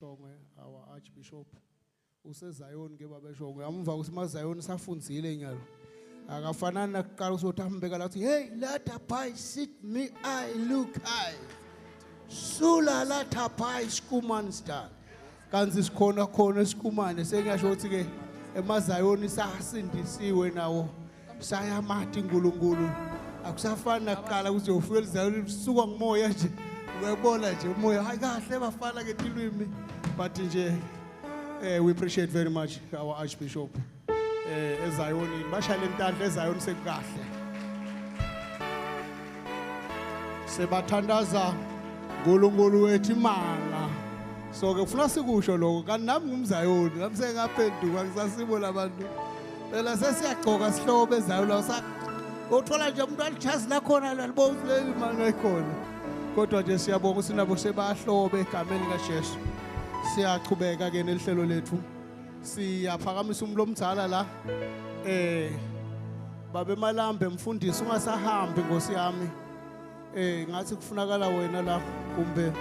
Shongwe our Archbishop useZion ke baba Shongwe amva ukuthi maZion safundzile nyalo akafanani nakuqala usothi ambeka la uthi hey latha pai sit me I look high sula latha pai skuman star kanzi sikhona khona esikumane sengiyasho ukuthi ke emaZion sasindisiwe nawo sayamati uNkulunkulu akusafani nakuqala ukuthi ufike eZion usuka ngomoya nje uyabona nje umoya hayi kahle bafana ke tilwimi but nje we appreciate very much our Archbishop eZion bashaya lentandla eZion sekukahle sebathandaza uNkulunkulu wethu imanga so ke ufuna sikusho lokho kanti nami ngumZion nami sengaphenduka ngisasibo labantu phela sesiyagcoka sihlobo eZion la uthola nje umuntu alichazi la khona lalibonzi leli manga ekhona kodwa nje siyabonga sinabo sebahlobe egameni kaJesu siyachubeka ke nelihlelo lethu siyaphakamisa umlomdzala la babe Malambe mfundisi ungasahambi Nkosi yami ngathi kufunakala wena la kumbe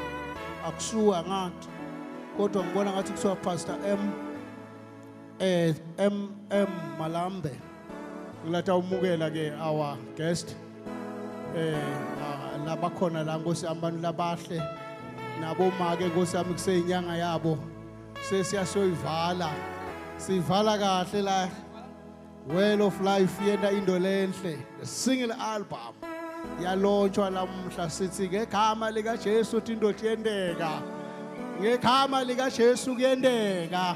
akusuka ngathi kodwa ngibona ngathi kusuka Pastor M Malambe ngilata umukela ke our guest labakhona la Nkosi abantu labahle nabo make Nkosi yami kuseyinyanga yabo sesiyasoyivala sivala kahle la Well of Life yena into lenhle single album yalonjwa lamhla sithi ngegama lika Jesu uthi indoda yendeka ngegama lika Jesu kuyendeka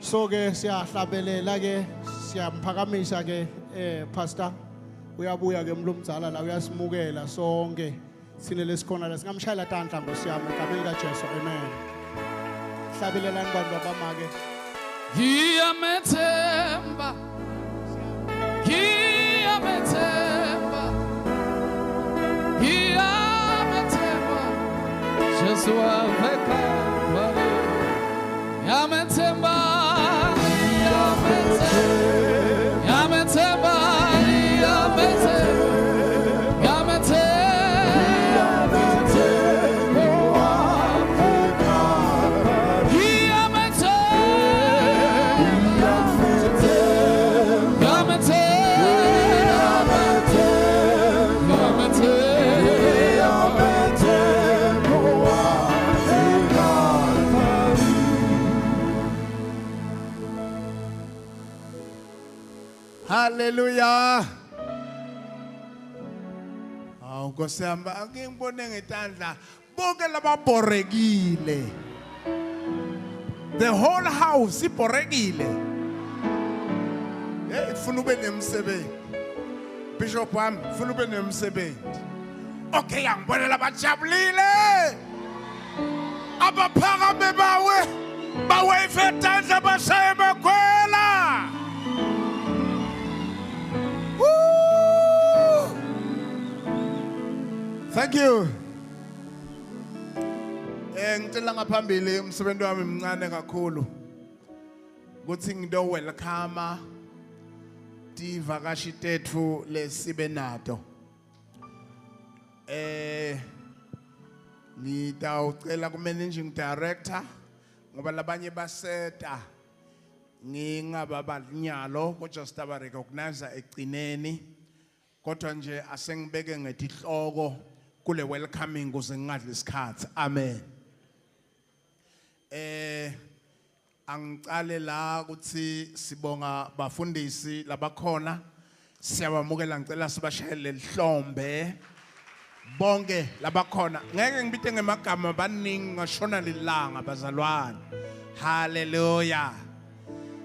so ke siyahlabelela ke siyamphakamisa ke pastor uyabuya ke mlomdzala la uyasimukela sonke sine lesikhona la singamshayela tandla Nkosi yami egameni lika Jesu amen hlabelelani bantu abamake ngiyamethemba Jesu waveka ngiyamethemba Hallelujah. Nkosi yami ngibone ngetandla bonke lababorekile. The whole house iborekile. Ifuna ube nemsebenzi. Bishop wami ufuna ube nemsebenzi. Okay angibone labajabulile. Abaphakame bawe ifetandla bashaye bakhwela. Thank you. Ngicela ngaphambili umsebenzi wami mncane kakhulu. Ukuthi ngido welcome divakashi tethu lesibe nato. Ngidawucela ku managing director ngoba labanye baseta ngingababanyalo kodwa sitaba recognize egcineni kodwa nje asengibeke ngetihloko kule welcoming kuze ngingadli isikhathi amen angicale la ukuthi sibonga bafundisi labakhona siyabamukela ngicela sibashayele lihlombe bonke labakhona ngeke ngibite ngemagama baningi ngashona lilanga bazalwane hallelujah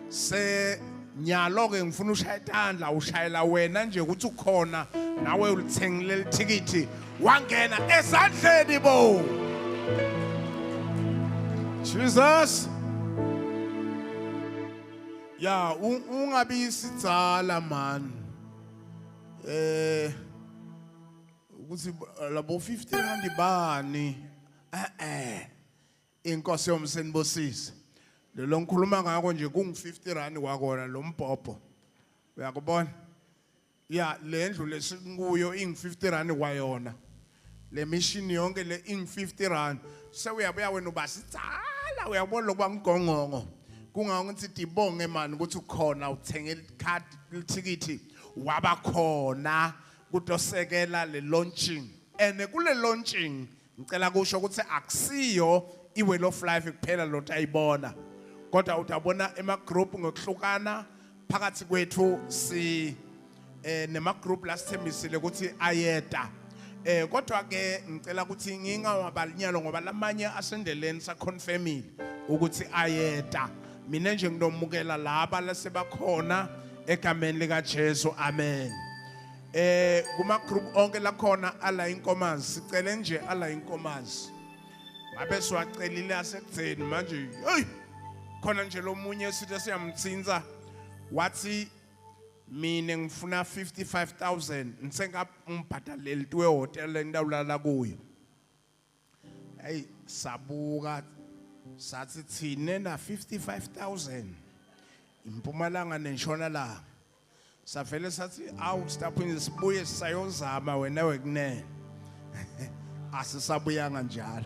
se nyalo ke ngifuna ushaya itandla ushayela wena nje ukuthi ukhona nawe ulithengile lithikithi wangena esandleni bo Jesus ya ungabi isidzala man ukuthi labo 50 rand bani inkosi yomsenibosisi lo ngikhuluma ngako nje kungu50 rand kwakona lo mbhobho uyakubona ya lendlu lesikuyo ingu50 rand kwayona le mission yonke le in 50 rand sewuyabuya wena ubasitsala uyabona lokuba ngigongongo kungakuthi dibonge man ukuthi ukhona uthenga icard lithikithi wabakhona kutosekela le launching ene kule launching ngicela kusho ukuthi akusiyo iway of life kuphela lo ayibona kodwa utabona ema group ngokuhlukana phakathi kwethu si nema group lasithembisile ukuthi ayeda kodwa ke ngicela ukuthi ngingawabalinyalo ngoba lamanye asendeleni sa confirmile ukuthi ayeda mina nje nginomukela laba lasebakhona egameni lika Jesu amen kuma group onke la khona ala inkomazi sicele nje ala inkomazi ngabe siwacelile asekudzeni manje hey khona nje lomunye sithi siyamtsinza wathi mina ngifuna 55,000 ngisengabhadaleli tuwe hotel endawulala kuyo hey sabuka sathi thine na 55,000 impumalanga nentshonalanga safele sathi awu staphinze sibuye sayozama wena wekunene asisabuyanga njalo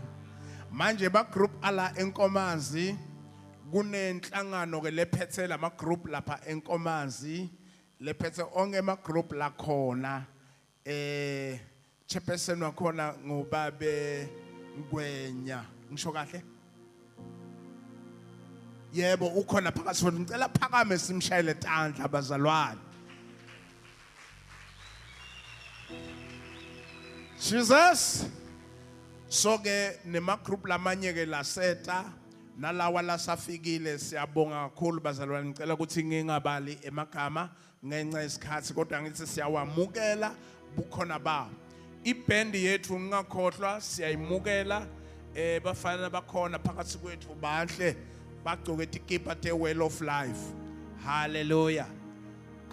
manje ba group ala enkomazi kunenhlangano ke lephethe lama group lapha enkomazi lephethe onke ama group la khona chairperson wakhona ngobabe Ngwenya ngisho kahle yebo ukhona phakathi kwethu ngicela phakame simshayele tandla abazalwane Jesus so ke nema group lamanye ke la seta nalawa lasafikile siyabonga kakhulu bazalwane ngicela ukuthi ngingabali emagama ngenxa isikhathi kodwa ngithi siyawamukela bukhona ba iband yethu ngakhohlwa siyayimukela bafana bakhona phakathi kwethu bahle bagcoke ikipa te well of life hallelujah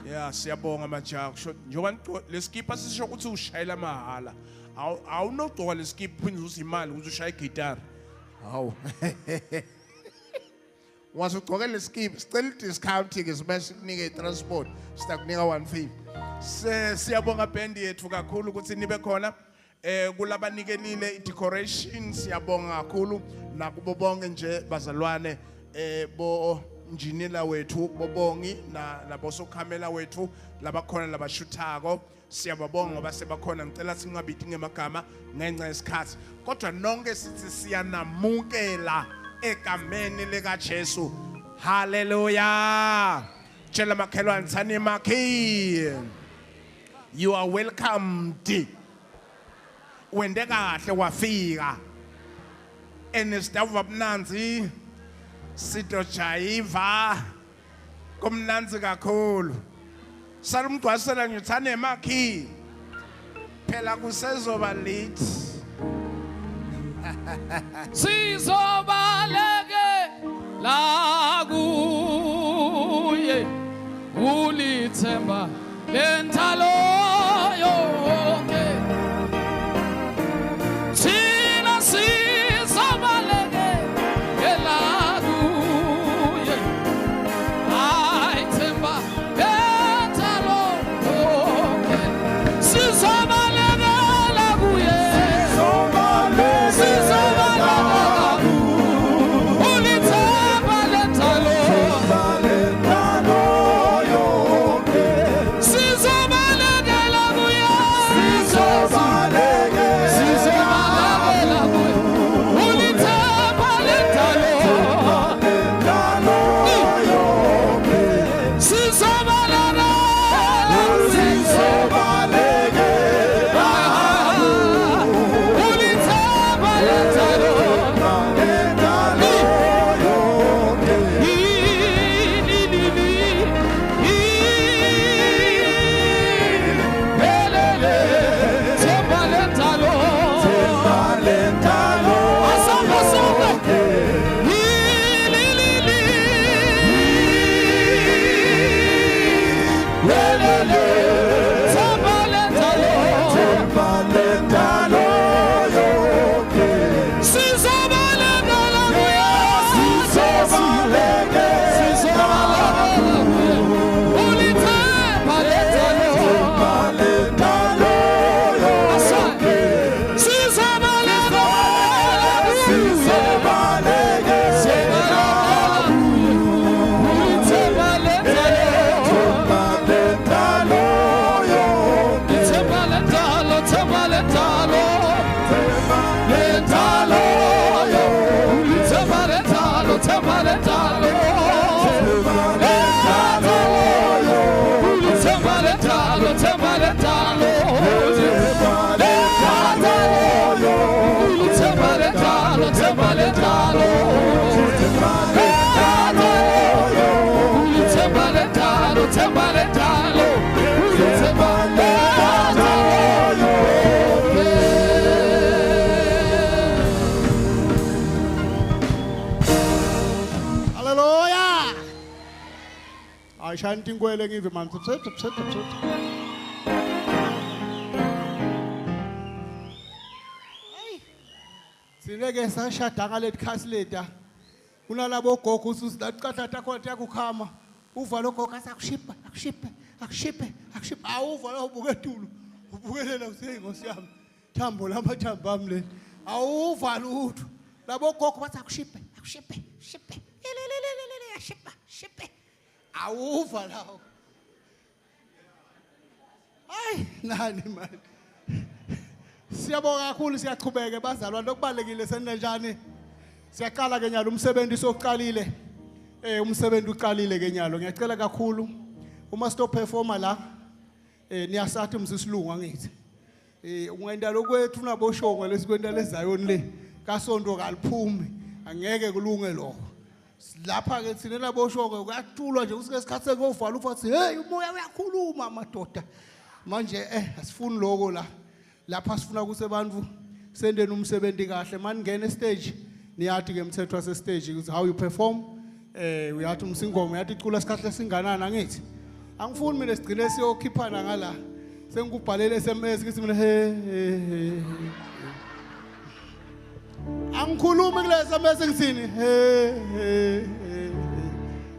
yeah siyabonga majaha njengoba lesikipa sisho ukuthi ushayela mahala awunogcoka lesikipa phinde usimali ukuthi ushaye igitara hawu wasugcoke lesikipa sicela discount ke sibe sikunike transport sitakunika 150 siyabonga band yethu kakhulu ukuthi nibe khona kulabanikelile i-decoration siyabonga kakhulu nakubo bonke nje bazalwane bo engineer wethu bobongi nabo sokhamela wethu labakhona labashuthako siyababonga ngoba sebakhona ngicela singabithi ngemagama ngenxa yesikhathi kodwa nonke sithi siyanamukela egameni lika Jesu hallelujah tshela makhelwane thani makhi you are welcomed wende kahle wafika enesdavu abnanzi sito jaiva komnanzi kakhulu salumgwasela ngithane makhi phela kusezoba late sizobaleke la kuye ulithemba lentalo yonke thina sizobaleke la kuye ayithemba lentalo yonke sizobaleke la kuye sizobaleke Ayishaya inkwele ngive man. Sineke sashada ngale khasi leta. Kunalabo gogo ususiqathatha khona yakukhama. Uva lo gogo asakushipa, akushipe. Awuva la ubuke etulu. Ubukelela useyi Nkosi yami. Thambo lamathambo ami le. Awuva lutho. Labo gogo bathi akushipe. Shipe. Awuva lawo. Hayi, nani manje. Siyabonga kakhulu siyaqhubeka bazalwane okubalekile senenjani. Siyaqala ke nyalo umsebenzi sokuqalile. Umsebenzi uqalile ke nyalo. Ngiyacela kakhulu uma stop performer la niyasathi umsisilungu angithi. Ungenda lokwethu unaboshongwe lesikwenda leZion le kaSonto kaliphumi angeke kulunge lokho. Lapha ke thina laboshongwe kuyatulwa nje usike isikhathi ngovala ufathi hey umoya uyakhuluma amadoda. Manje asifuni lokho la. Lapha sifuna ukuthi abantu sendeni umsebenzi kahle manje ngene stage niyathi ke umthetho wase stage ukuthi how you perform uyathi umsingoma uyathi icula isikhathi esinganani angithi angifuni mina sigcine siyokhiphana ngala sengikubhalele SMS ngithi mina he angikhulumi kule SMS ngithini he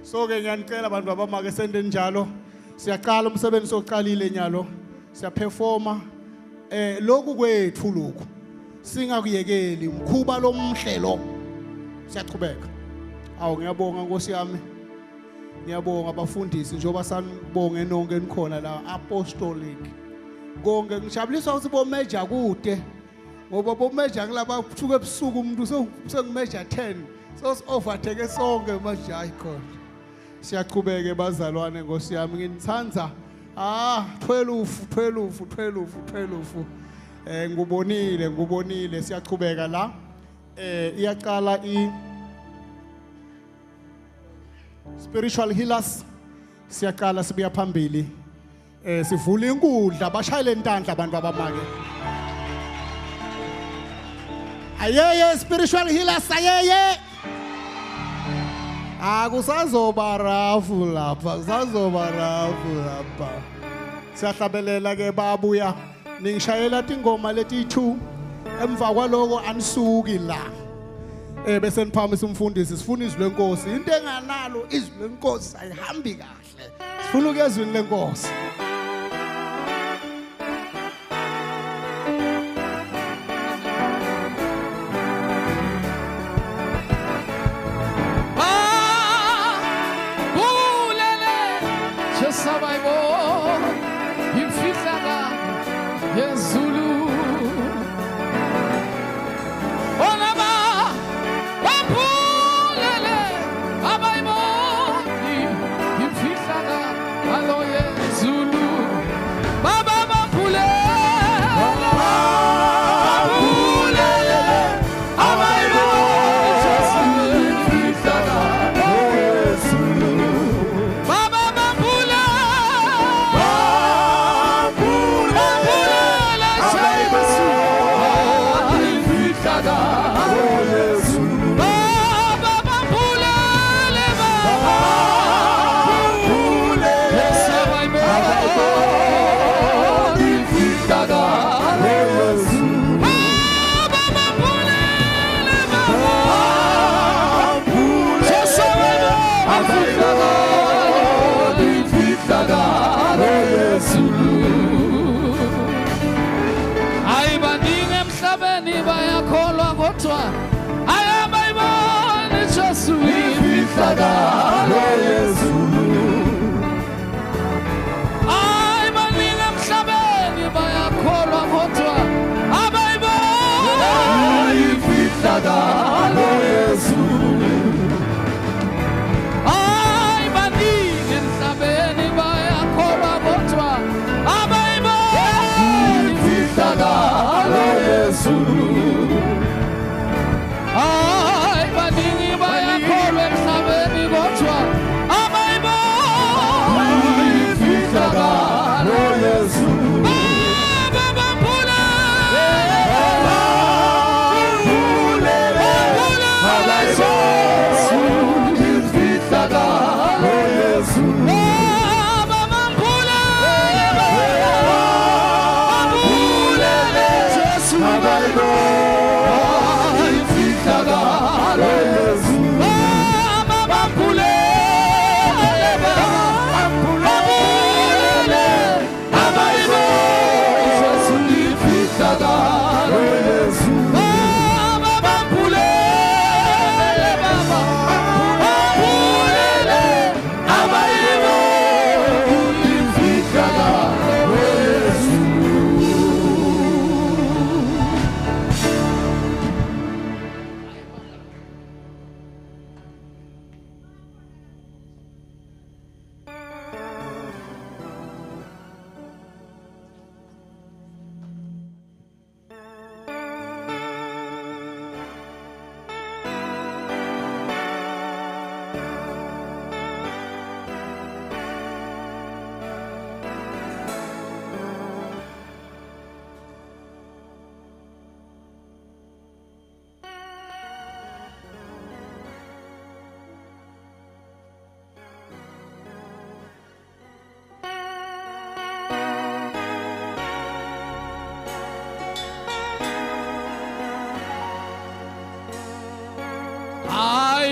so ke ngiyanicela abantu babamake sendeni njalo siyaqala umsebenzi soqalile nyalo siya performa lokhu kwethu lokhu singakuyekeli umkhuba lomhlelo siyaqhubeka awu ngiyabonga Nkosi yami ngiyabonga abafundisi njengoba sanibonge nonke enikhona la apostolic konke ngijabuliswa ukuthi bomeja kude ngoba bomeja kulaba thuke ebusuku umuntu sengimeja 10 so overtake sonke manje icon siyaqhubeka bazalwane Nkosi yami nginithanza 12 ngubonile siyaqhubeka la iyaqala spiritual healers siyaqala sibuya phambili sivula inkundla bashayele intandla abantu abamake ayeye spiritual healers ayeye akusazoba rafu lapha siyahlabelela ke babuya ningishayela ingoma leti 2 emva kwaloko anisuki la bese niphamisa umfundisi sifuna izwi lenkosi into enganalo izwi lenkosi ayihambi kahle sifuna ukuyezwi lenkosi Zulu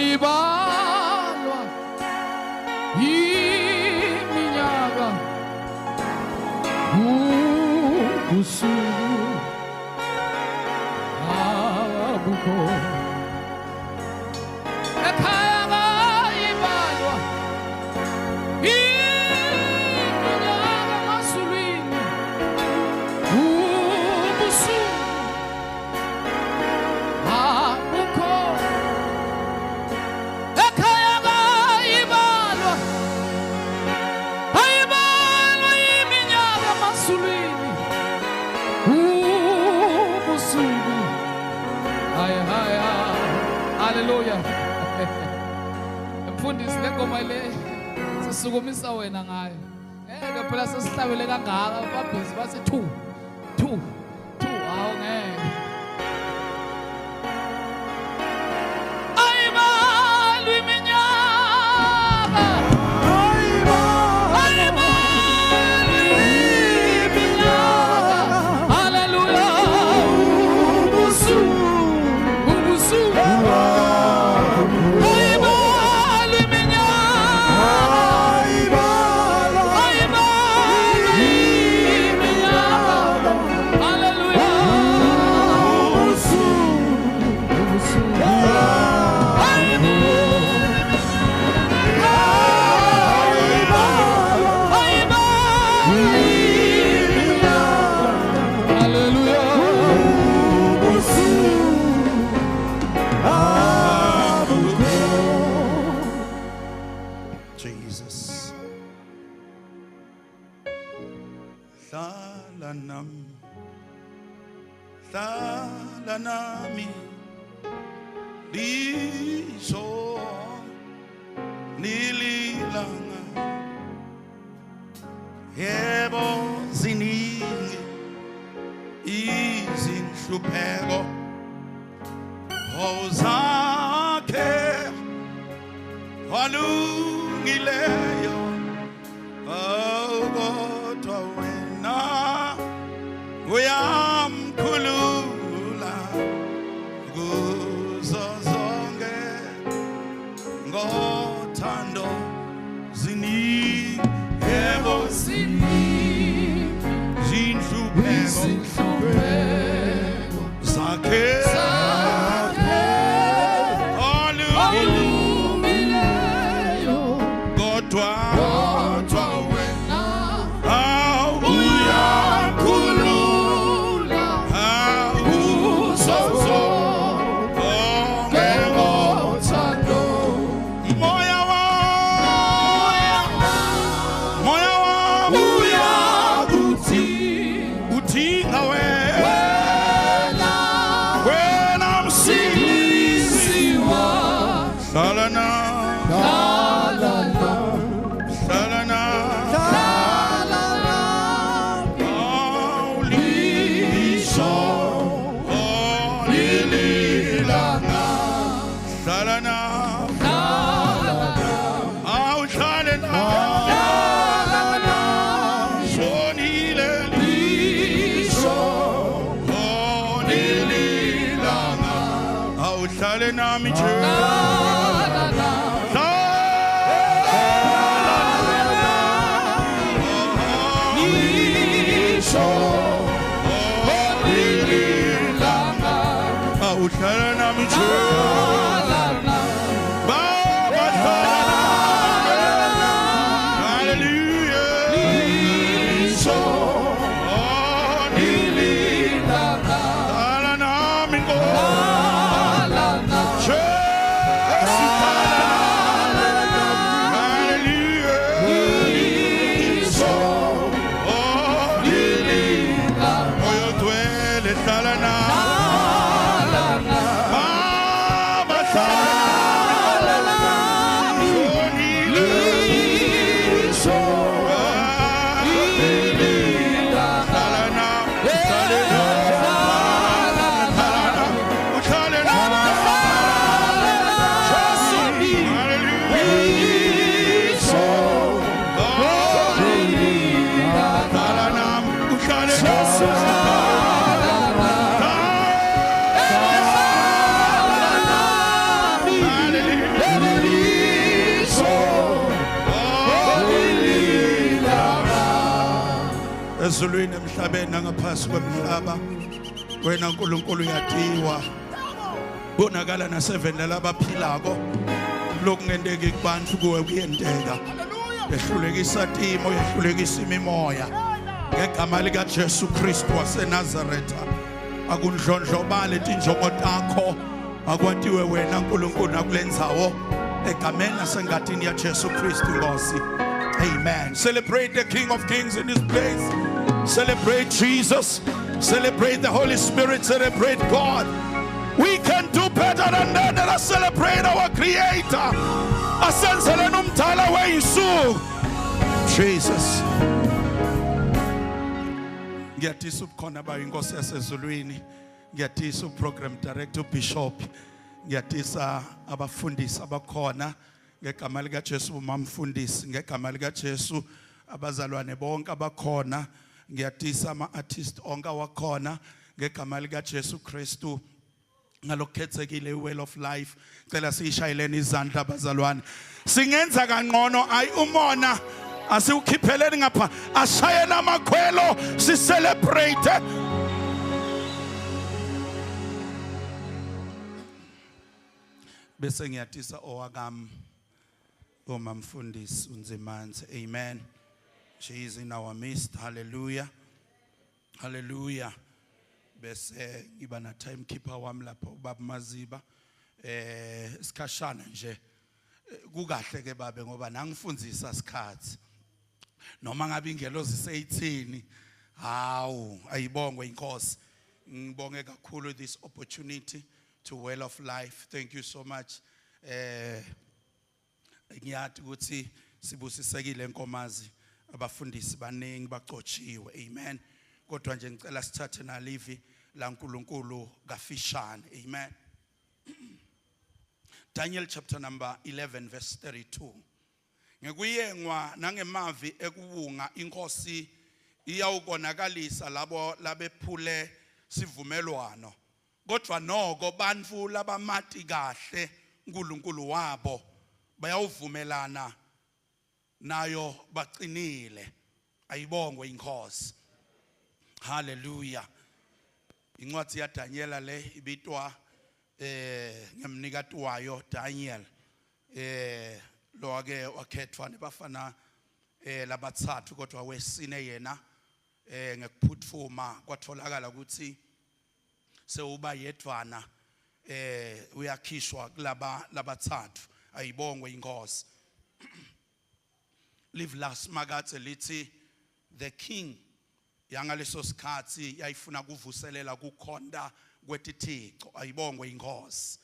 ayibalwa iminyaka ubusuku abukho ekhaya ayibalwa iminyaka masulwini ubusuku abukho ekhaya ayibalwa iminyaka masulwini ubusuku haya haleluya mfundisi le ngoma le sisukumisa wena ngayo phela sesihlabele kangaka babhizi bathi 2 awu ngeke ayibalwa iminyaka haleluya ubusuku Jesus. Hlala nami liso nililanga yebo ziningi izinhlupheko ozakhe walungileyo kodwa wena uyamkhulula kuzo zonke ngothando ziningi yebo zinhlupheko zakhe nami ezulwini emhlabeni nangaphasi kwemhlaba wena uNkulunkulu uyadiwa bonakala naseveni labaphilako lokungenteki kubantu kuwe kuyenteka ehlulekisa timo ehlulekisa imimoya ngegama lika Jesu Kristu waseNazaretha akundlondlobale tinjongo takho akwatiwe wena uNkulunkulu nakulendzawo egameni nasengatini ya Jesu Kristu Nkosi. Amen. Celebrate the King of Kings in this place. Celebrate Jesus. Celebrate the Holy Spirit. Celebrate God. We can do better than that. Let us celebrate our Creator. Asenzele nomdala wethu Jesus. Ngiyatisa ukukhona ba inkosi yasezulwini. Ngiyatisa uprogram director Bishop. Ngiyatisa abafundisi abakhona ngegama lika Jesu umamfundisi ngegama lika Jesu abazalwane bonke abakhona ngiyatisa ama-artist onke wakhona ngegama lika Jesu Kristu ngalokukhethekile well of life cela siyishayeleni izandla abazalwane singenza kangcono ayi umona asiukhipheleni ngapha ashayela amakhwelo si celebrate bese ngiyatisa owakami omamfundisi uNzimanzi. Amen. She is in our midst. Hallelujah. Hallelujah. Bese ngiba na timekeeper wami lapha ubaba Maziba isikhashana nje kukahle ke babe ngoba nangifundzisa isikhathi noma ngabe ingelozi seyithini hawu ayibongwe inkosi ngibonge kakhulu this opportunity to Well of Life. Thank you so much. Ngiyathi ukuthi sibusisekile enkomazi abafundisi baningi bacotshiwe. Amen. Kodwa nje ngicela sithathe nalivi la uNkulunkulu kafishane. Amen. Daniel chapter number 11 verse 32. Ngekuyengwa nangemavi ekubunga inkosi iyawukonakalisa labo labephule sivumelwano. Kodwa noko bantu labamati kahle uNkulunkulu wabo bayawuvumelana nayo baqinile. Ayibongwe inkosi. Hallelujah. Incwadi ya Daniel le ibitwa ngemnikati wayo Daniel lo ake wakhethwa nebafana labathathu kodwa wesine yena ngekuphuthuma kwatholakala ukuthi sewuba yedwana uyakhishwa kulaba labathathu. Ayibongwe inkosi. Live last makathe lithi the king yangaleso sikhathi yayifuna kuvuselela kukhonda kwetithixo. Ayibongwe inkosi.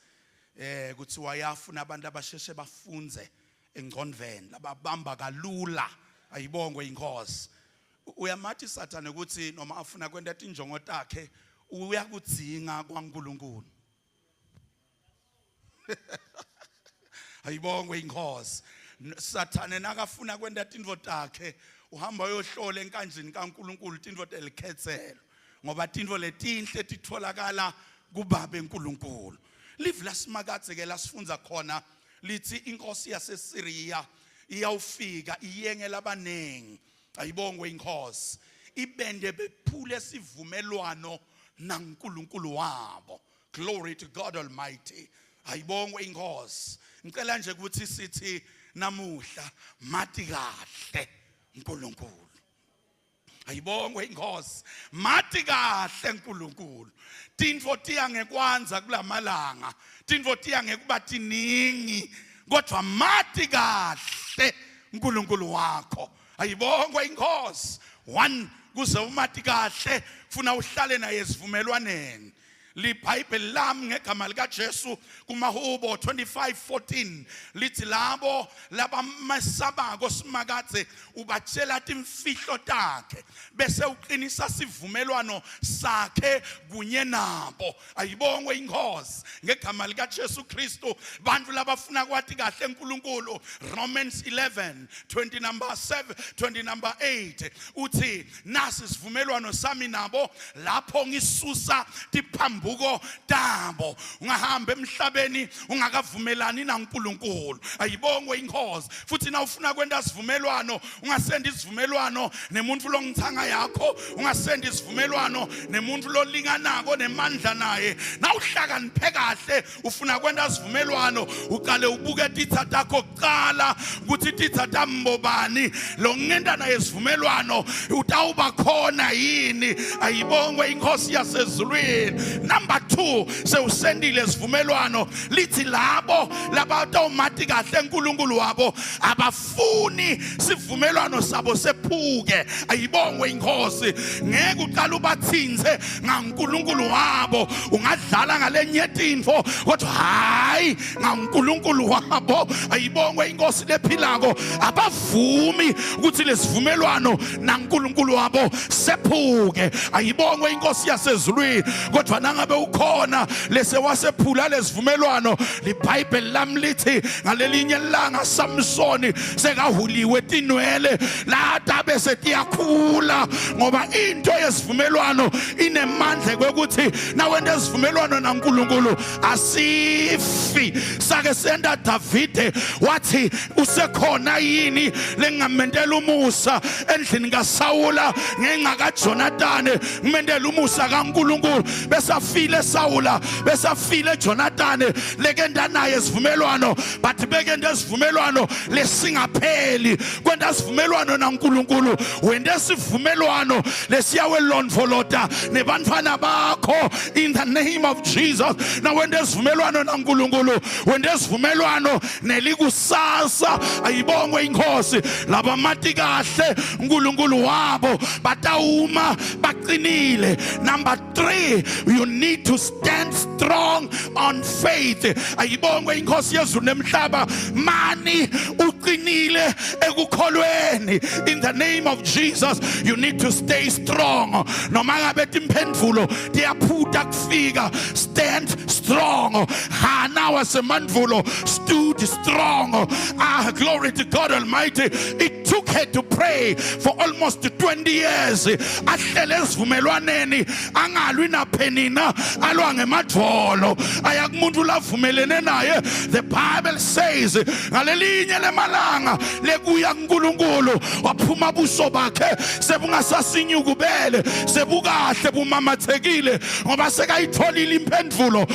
Kuthiwa yafuna abantu abasheshe bafunze engqondweni lababamba kalula. Ayibongwe inkosi. Uyamathi Satan ukuthi noma afuna kwenda injongo takhe uyakudzinga kwaNkulunkulu. Ayibongwe inkosi. Satan nakafuna kwenda intvo takhe uhamba uyohlola enkanjini kaNkulunkulu intvo elikhethelo ngoba intvo letinhle titholakala kuBaba eNkulunkulu. Live lasimakathe ke lasifunza khona lithi inkosi yaseSyria iyawufika iyenge labanengi. Ayibongwe inkosi. Ibende bephule sivumelwano naNkulunkulu wabo. Glory to God Almighty. Ayibongwe inkosi. Ngicela nje ukuthi sithi namuhla mati kahle uNkulunkulu. Ayibongwe inkosi. Mati kahle uNkulunkulu. Tintfo tiyangekwanza kulamalanga. Tintfo tiyangekuba tiningi. Kodwa mati kahle uNkulunkulu wakho. Ayibongwe inkosi. One kuze umati kahle funa uhlale naye esivumelwaneni. LiBhayibheli lami ngegama lika Jesu kuMahubo 25:14 lithi labo labamesabako simakathe ubatshela imfihlo takhe bese uqinisa sivumelwano sakhe kunye nabo. Ayibongwe inkosi ngegama lika Jesu Kristu. Bantu labafuna kwathi kahle uNkulunkulu Romans 11:20 number 7 20 number 8 uthi nasi sivumelwano sami nabo lapho ngisusa tiphambu uko tambo ungahamba emhlabeni ungakavumelani naNkulunkulu ayibongwe inkosi futhi na ufuna kwenda sivumelwano ungasendi isivumelwano nemuntu longithanga yakho ungasendi isivumelwano nemuntu lolinganako nemandla naye na uhlakaniphe kahle ufuna kwenda sivumelwano uqale ubuke titha takho kuqala ukuthi titha tambobani lo ngenda naye sivumelwano utawuba khona yini ayibongwe inkosi yasezulwini number 2 sewusendile sivumelwano lithi labo labatawumati kahle uNkulunkulu wabo abafuni sivumelwano sabo sephuke ayibongwe inkosi ngeke uqala ubathinze ngaNkulunkulu wabo ungadlala ngalenye tinfo kodwa hayi ngaNkulunkulu wabo ayibongwe inkosi lephilako abavumi ukuthi lesivumelwano naNkulunkulu wabo sephuke ayibongwe inkosi yasezulwini kodwa nangabe ukhona lese wasephula lesivumelwano liBhayibheli lami lithi ngalelinye ilanga Samsoni sekahuliwe tinwele lada bese tiyakhula ngoba into yesivumelwano inemandla kwekuthi nawende isivumelwano naNkulunkulu asifi sake senda Davide wathi usekhona yini lengamentela umusa endlini kaSawula ngenxa kaJonathan ngimendela umusa kaNkulunkulu besafile Sawula besafile Jonathan lekenda naye sivumelwano but bekenda isivumelwano lesingapheli kwenda sivumelwano naNkulunkulu wende sivumelwano lesiyawe londvolota nebantwana bakho in the name of Jesus na wende sivumelwano naNkulunkulu wende sivumelwano nelikusasa ayibongwe inkosi labamati kahle uNkulunkulu wabo batawuma baqinile number 3 you need to stand strong on faith ayibongwe inkosi yezulu nemhlaba mani uqinile ekukholweni in the name of Jesus you need to stay strong noma ngabe timphendvulo tiyaphutha kufika stand strong Hana wasemandvulo stood strong glory to God Almighty it took her to pray for almost 20 years ahlele esivumelwaneni angalwi naphenina alwa ngemadvolo ayakumuntu lavumelene naye the Bible says ngalelinye lemalanga lekuya kuNkulunkulu waphuma buso bakhe sebungasasinyukubele sebukahle bumamathekile ngoba sekayitholile imphendvulo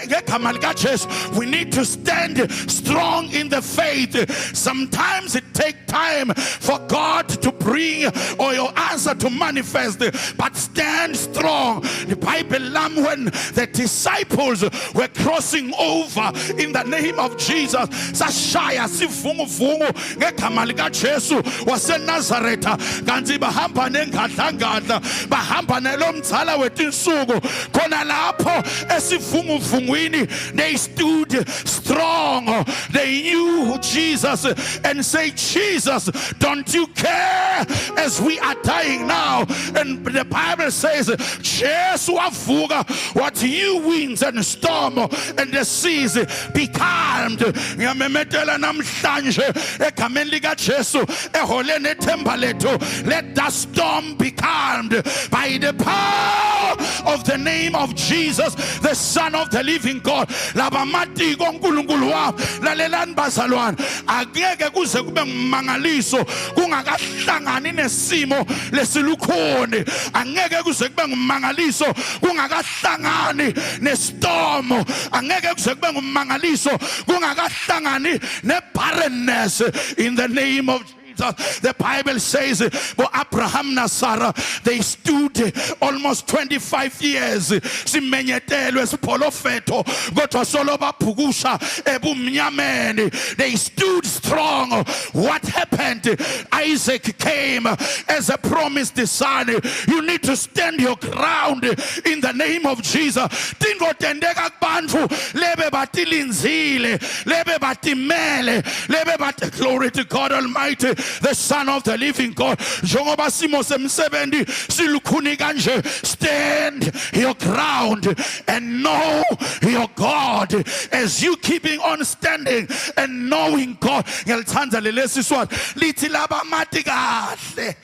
ngegama likaJesu we need to stand strong in the faith sometimes it takes time for God to bring or your answer to manifest but stand strong the Bible when the disciples were crossing over in the name of Jesus sashaya sivunguvungu ngegama likaJesu waseNazaretha kanti bahamba nengadlangadla bahamba nelomtshala wetinsuku khona lapho esivunguvungwini they stood strong they knew Jesus and say Jesus don't you care as we are dying now and the Bible says Jesus wavuka what you winds and storm and the seas be calmed ngiyamemetela namhlanje egameni likaJesu eholeni ethemba lethu let the storm be calmed by the power of the name of Jesus the Son of the living God labamati koNkulunkulu wabo lalelani bazalwane akeke kuze kube ngumangaliso kungakahlangani nesimo lesilukhoni angeke kuze kube ngumangaliso kungakahlangani nestorm angeke kuze kube ngumangaliso kungakahlangani nebarrenness in the name of the Bible says for Abraham and Sarah they stood almost 25 years simenyetelwe sipolofeto kodwa solo baphukusha ebumnyameni they stood strong what happened Isaac came as a promised son you need to stand your ground in the name of Jesus tingotendeka kubantu lebe batilinzile lebe batimele lebe bat glory to God Almighty the Son of the living God njengoba simo semsebenzi silukhuni kanje stand your ground and know your God as you keeping on standing and knowing God ngiyalithanda lelesiswati lithi labamati kahle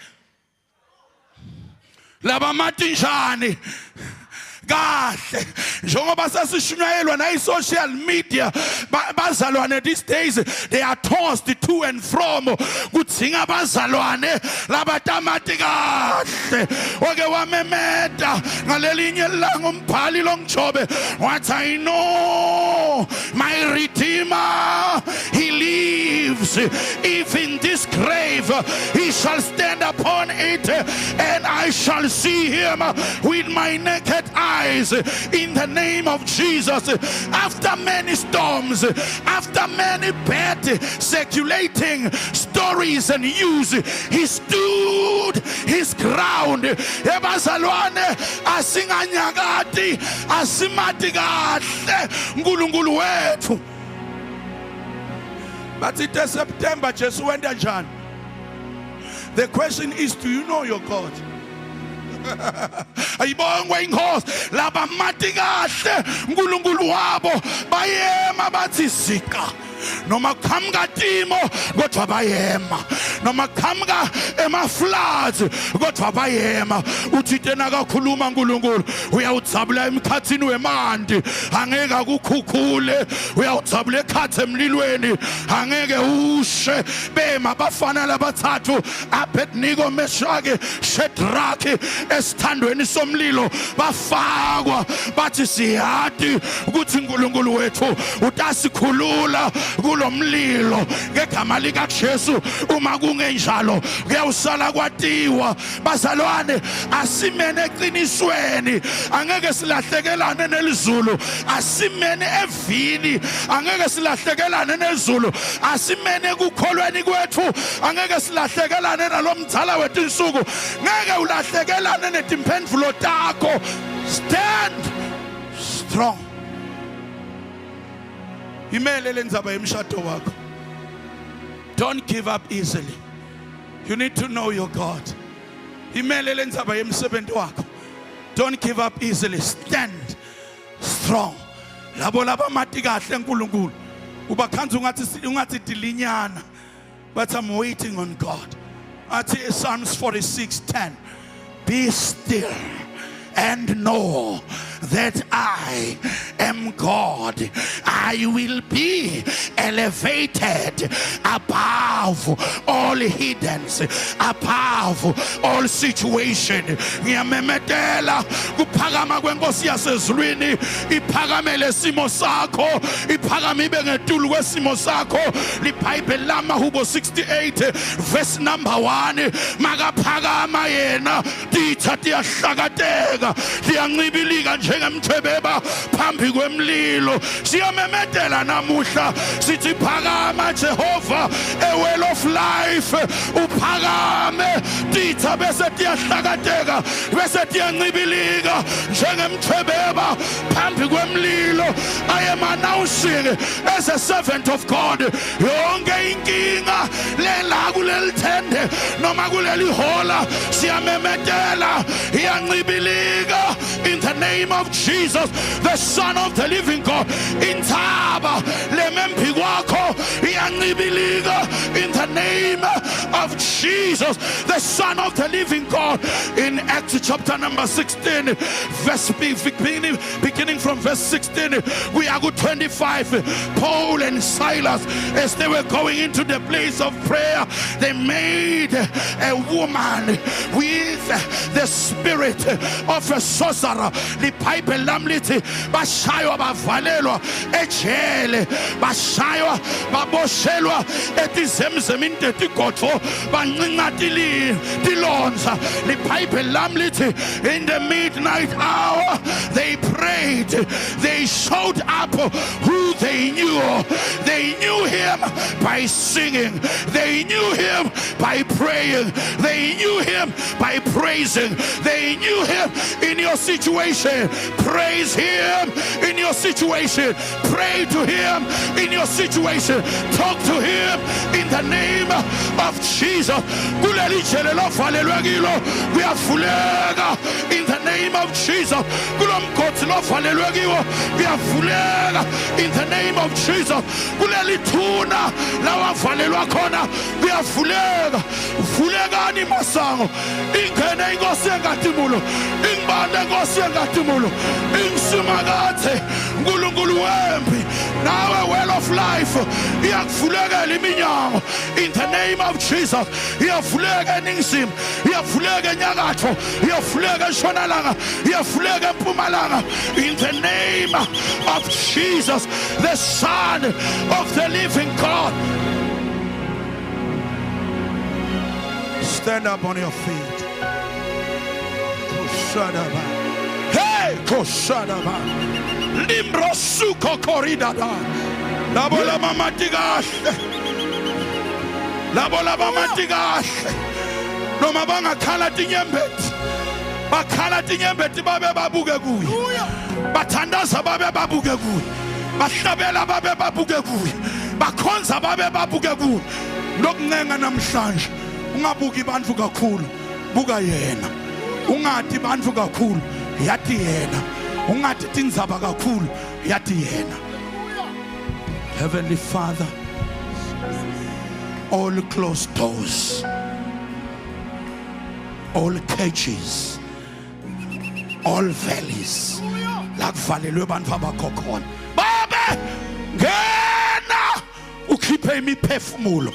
labamati njani kahle njengoba sasishunyayelwa na social media bazalwane these days they are tossed to and from kudzinga bazalwane labatamati kahle oke wamemeda ngalelinye ilanga umbhali longijobe wathi I know my Redeemer he lives if in this grave he shall stand upon it and I shall see him with my naked eyes in the name of Jesus. After many storms, after many bad circulating stories and news, he stood his ground. Ebazalwane asinganyakati asimati kahle uNkulunkulu wethu. But it is September, Jesu went John. The question is, do you know your God? Ayibongwe inkosi laba mati kahle uNkulunkulu wabo bayema bathi sika noma qhamuka timo kodwa bayema noma qhamuka floods kodwa bayema uthi tena kakhuluma uNkulunkulu uyawudzabula emkhathini wemanti angeke akukhukhule uyawudzabula ekhathe emlilweni angeke ushe bema bafana labathathu Abednego Meshaki Shadrach esithandweni somlilo bafakwa bathi siyati ukuthi uNkulunkulu wethu utasikhulula kulomlilo ngegama lika Jesu. Uma kungenjalo kuyawusala kwatiwa bazalwane asimene eqinisweni angeke silahlekelane nelizulu asimene evini angeke silahlekelane nezulu asimene kukholweni kwethu angeke silahlekelane nalomdzala wethu insuku ngeke ulahlekelane netimphendvulo takho. Stand strong. Imele lenzaba yemshado wakho. Don't give up easily. You need to know your God. Imele lenzaba yemsebenzi wakho. Don't give up easily. Stand strong. Labo laba mati kahle uNkulunkulu ubakhanza ungathi dilinyana, but I'm waiting on God. Athi Psalms 46:10, be still and know that I am God. I will be elevated above all hiddens, above all situation. Ngiyamemetela kuphakama kwenkosi yasezulwini iphakamele simo sakho, iphakame ibe ngetulu kwesimo sakho. LiBhayibheli lamaHubo 68 verse number 1, makaphakama yena ditha tiyahlakateka tiyancibilika njengemthebeba phambi kwemlilo. Siyamemedela namuhla sithi phakama Jehova, a well of life uphakame ditha bese tiyahlakateka bese tiyancibilika njengemthebeba phambi kwemlilo. I am announcing as a servant of God, yonke inkinga lela kulelithende noma kuleli hola siyamemedela iyancibilika in the name of Jesus, the Son of the living God. Intaba lemempi kwakho iyancibilika in the name of Jesus, the Son of the living God. In Acts chapter number 16 verse beginning from verse 16 we are good 25. Paul and Silas, as they were going into the place of prayer, they made a woman with the spirit of a sorcerer. LiBhayibheli lamlithi bashaywa bavalelwa ejele, bashaywa baboshelwa etizemzemini tetigodvo bancinca tilonza. LiBhayibheli lamlithi in the midnight hour they prayed, they showed up who they knew. They knew him by singing, they knew him by praying, they knew him by praising, they knew him. In your situation, praise him. In your situation, pray to him. In your situation, talk to him in the name of Jesus. In the name of Jesus. In the name of Jesus. khona kuyavuleka. Vulekani masango. Ingene inkosi yengadumulo. Ingibande inkosi yengadumulo. Ingisimakaze uNkulunkulu wempi. Nawe well of life iyakuvulekela iminyango in the name of Jesus. Iyavuleka eningizimu, iyavuleka enyakatho, iyavuleka eNtshonalanga, iyavuleka eMpumalanga in the name of Jesus, the Son of the living God. Stand up on your feet. Koshadaba. Hey, Koshadaba. Limbro suko koridada. Labola mamatigash. Labola mamatigash. No mabanga kala tinyembet. Bakala tinyembet babe babuge gui. Batandaza babe babuge gui. Bashabela babe babuge gui. Bakonza babe babuge gui. Nokunenga namhlanje. Ungabuki bantu kakhulu. Buka yena. Ungathi bantu kakhulu. Yathi yena. Ungathi tindzaba kakhulu. Yathi yena. Heavenly Father, all closed doors, all cages, all valleys, like valelwe bantu abakhona. Babe, ngena ukhiphe imiphefumulo.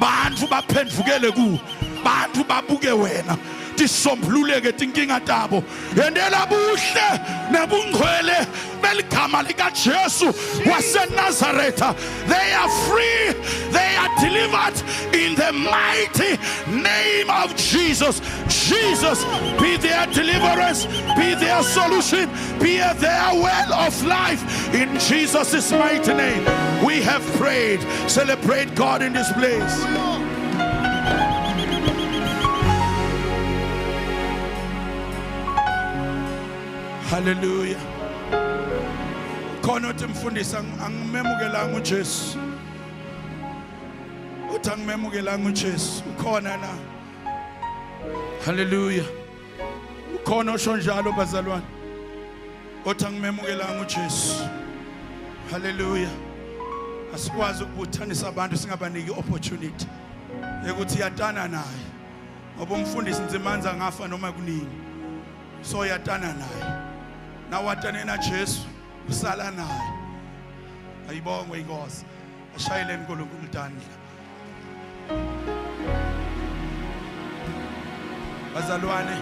Bantu baphendukele ku, bantu babuke wena. Tisombululeke tinkinga tabo. Yendela buhle nebungcwele beligama lika Jesu waseNazaretha. They are free, they are delivered in the mighty name of Jesus. Jesus, be their deliverance, be their solution, be their well of life. In Jesus' mighty name, we have prayed. Celebrate God in this place. Hallelujah. Khona uthi mfundisi angimemukelanga uJesu. Uthi angimemukelanga uJesu. Ukhona na. Hallelujah. Ukhona osho njalo bazalwane. Uthi angimemukelanga uJesu. Hallelujah. Asikwazi ukuthandisa abantu singabaniki opportunity ukuthi yatana naye. Ngoba umfundisi Nzimanza ngafa noma kuningi. So yatana naye. Na watane na Jesu usala naye. Ayibongwe inkosi. Ashayeleni uNkulunkulu idandla. Bazalwane,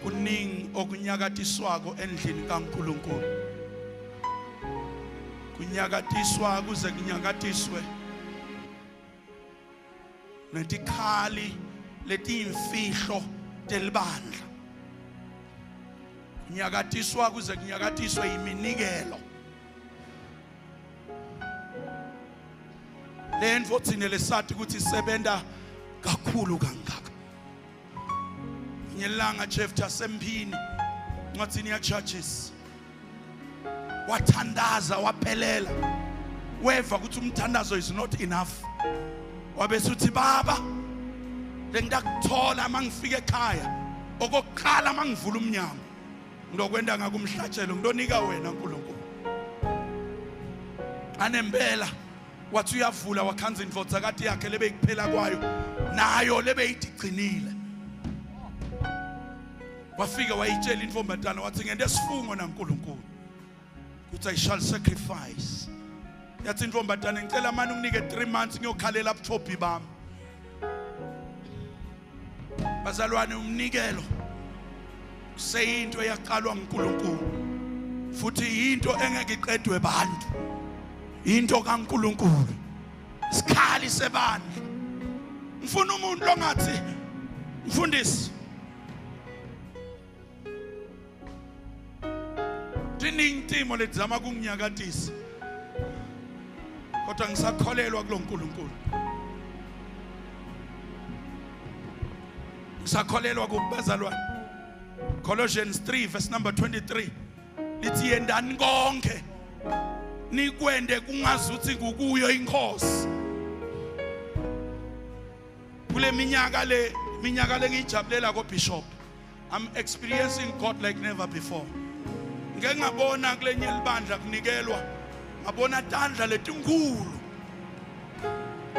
kuningi okunyakatiswako endlini kaNkulunkulu. Kunyakatiswa kuze kunyakatiswe netikhali letiyimfihlo telibandla. Kunyakatiswa kuze kunyakatiswe iminikelo. Lento thina lesathi ukuthi sebenda kakhulu kangaka. Nyelanga Jephthah semphini ngathini ya churches. Wathandaza waphelela. Weva ukuthi umthandazo is not enough. Wabese uthi baba lengidakuthola mangifika ekhaya okokhala mangivula umnyango ngizokwenda ngakumhlatshelo ngidonika wena uNkulunkulu. Anempela wathi uyavula wakhanza indvodza kati yakhe lebe ikuphela kwayo nayo lebe itigcinile. Wafika wayitshela intombatana wathi ngende sifungo naNkulunkulu ukuthi I shall sacrifice. Yathi intombatana ngicela manje unginike 3 months ngiyokhalela abuthobi bami. Bazalwane, umnikelo seyinto eyaqalwa uNkulunkulu futhi into engeke iqedwe bantu. Into kaNkulunkulu. Sikhali sebandla. Ngifuna umuntu longathi mfundisi Tinintimo lezama kunginyakatisa. Kodwa ngisakholelwa kuloNkulunkulu. Ngisakholelwa kubazalwane. Colossians 3 verse number 23. Lithi yendani konke nikwende kungazuthi kukuyo inkosi. Kule minyaka le ngijabulela ko Bishop. I'm experiencing God like never before. Ngeke ngabona kulenye libandla kunikelwa ngabona tandla letinkulu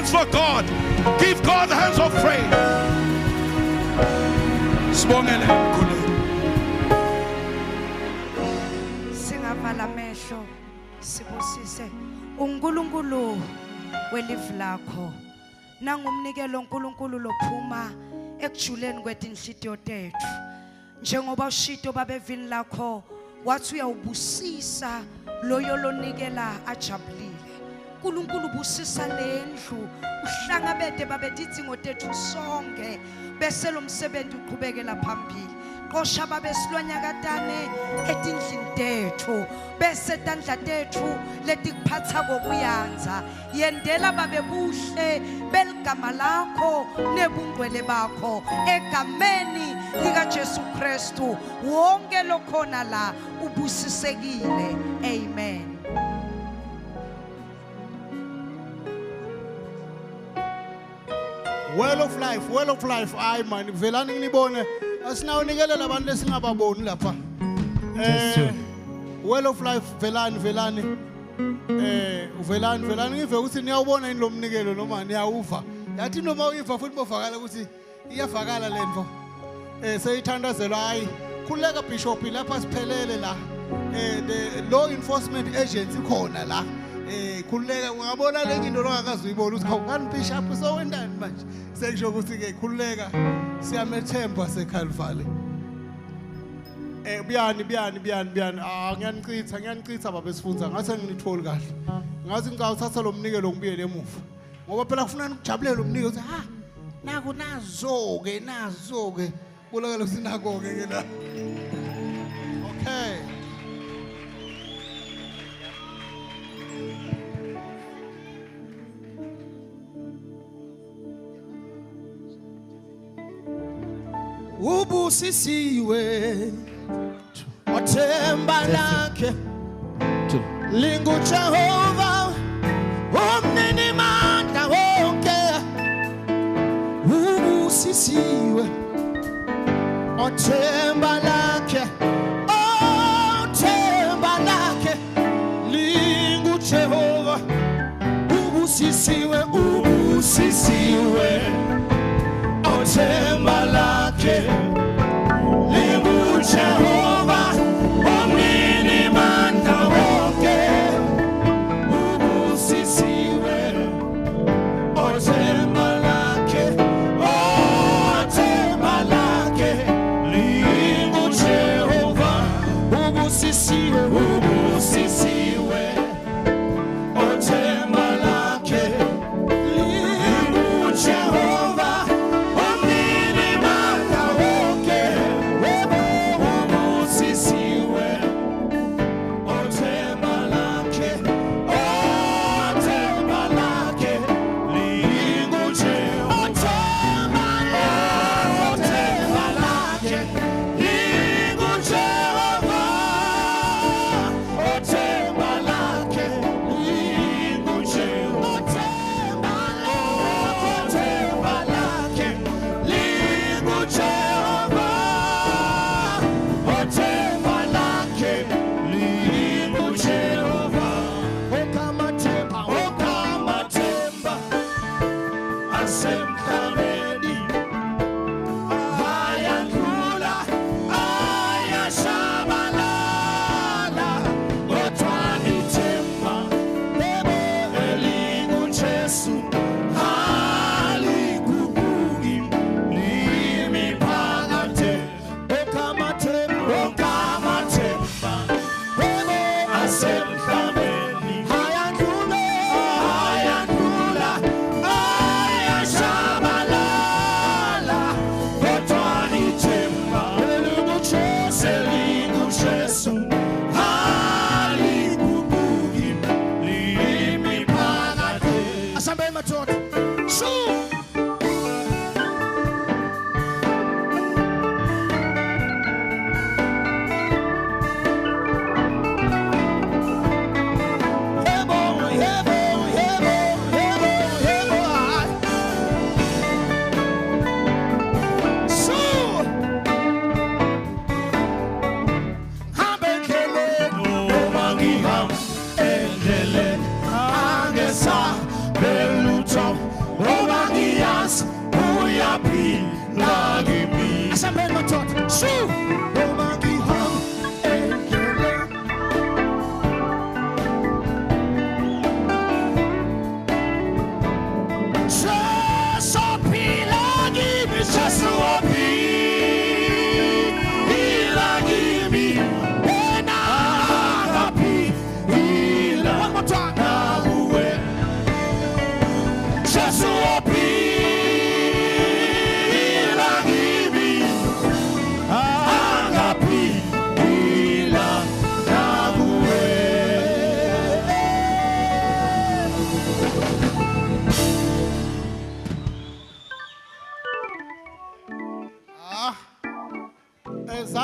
hands for God. Give God the hands of praise. Sibongele mkhulu. Singavala amehlo sibusise uNkulunkulu welive lakho nangumnikelo uNkulunkulu lophuma ekujuleni kwetinhlitiyo tethu njengoba ushito babevini lakho wathi uyawubusisa loyo lonikela ajabulile uNkulunkulu busisa lendlu uhlangabede babedidingo tethu sonke bese lo msebenzi uqhubekela phambili qosha babesilwanyakatane etindlini tethu bese tandla tethu letikuphatha kokuyanza yendela babebuhle beligama lakho nebungcwele bakho egameni lika Jesu Kristu wonke lokhona la ubusisekile amen. Well of life ay man velani nginibone asinawunikelela abantu lesingababoni lapha well of life velani uvelani ngive ukuthi niyawubona yini lo mnikelo noma niyawuva yathi noma uyiva futhi bovakala ukuthi iyavakala lento seyithandazela hayi khuleka bishop lapha siphelele la the law enforcement agency khona la khuleka ungabona le into longakazuyibona ukuthi awukani bishop so wendani manje sekusho ukuthi ke khuleka siyamethemba seCalvary biyani ngiyanicitha babesifunza ngathi nginitholi kahle ngathi ngicawuthatha lo mnikelo ngibuyele emuva ngoba phela kufunani ukujabulela umnikelo ukuthi ha naku nazo-ke kulakela sinako-ke ke la okay. Ubusisiwe othemba lakhe lingu Jehova omnini mandla wonke ubusisiwe othemba lakhe lingu Jehova ubusisiwe othemba lakhe lingu Jehova omnini mandla wonke ubusisiwe othemba lakhe lingu Jehova ubusisiwe othemba lakhe lingu Jehova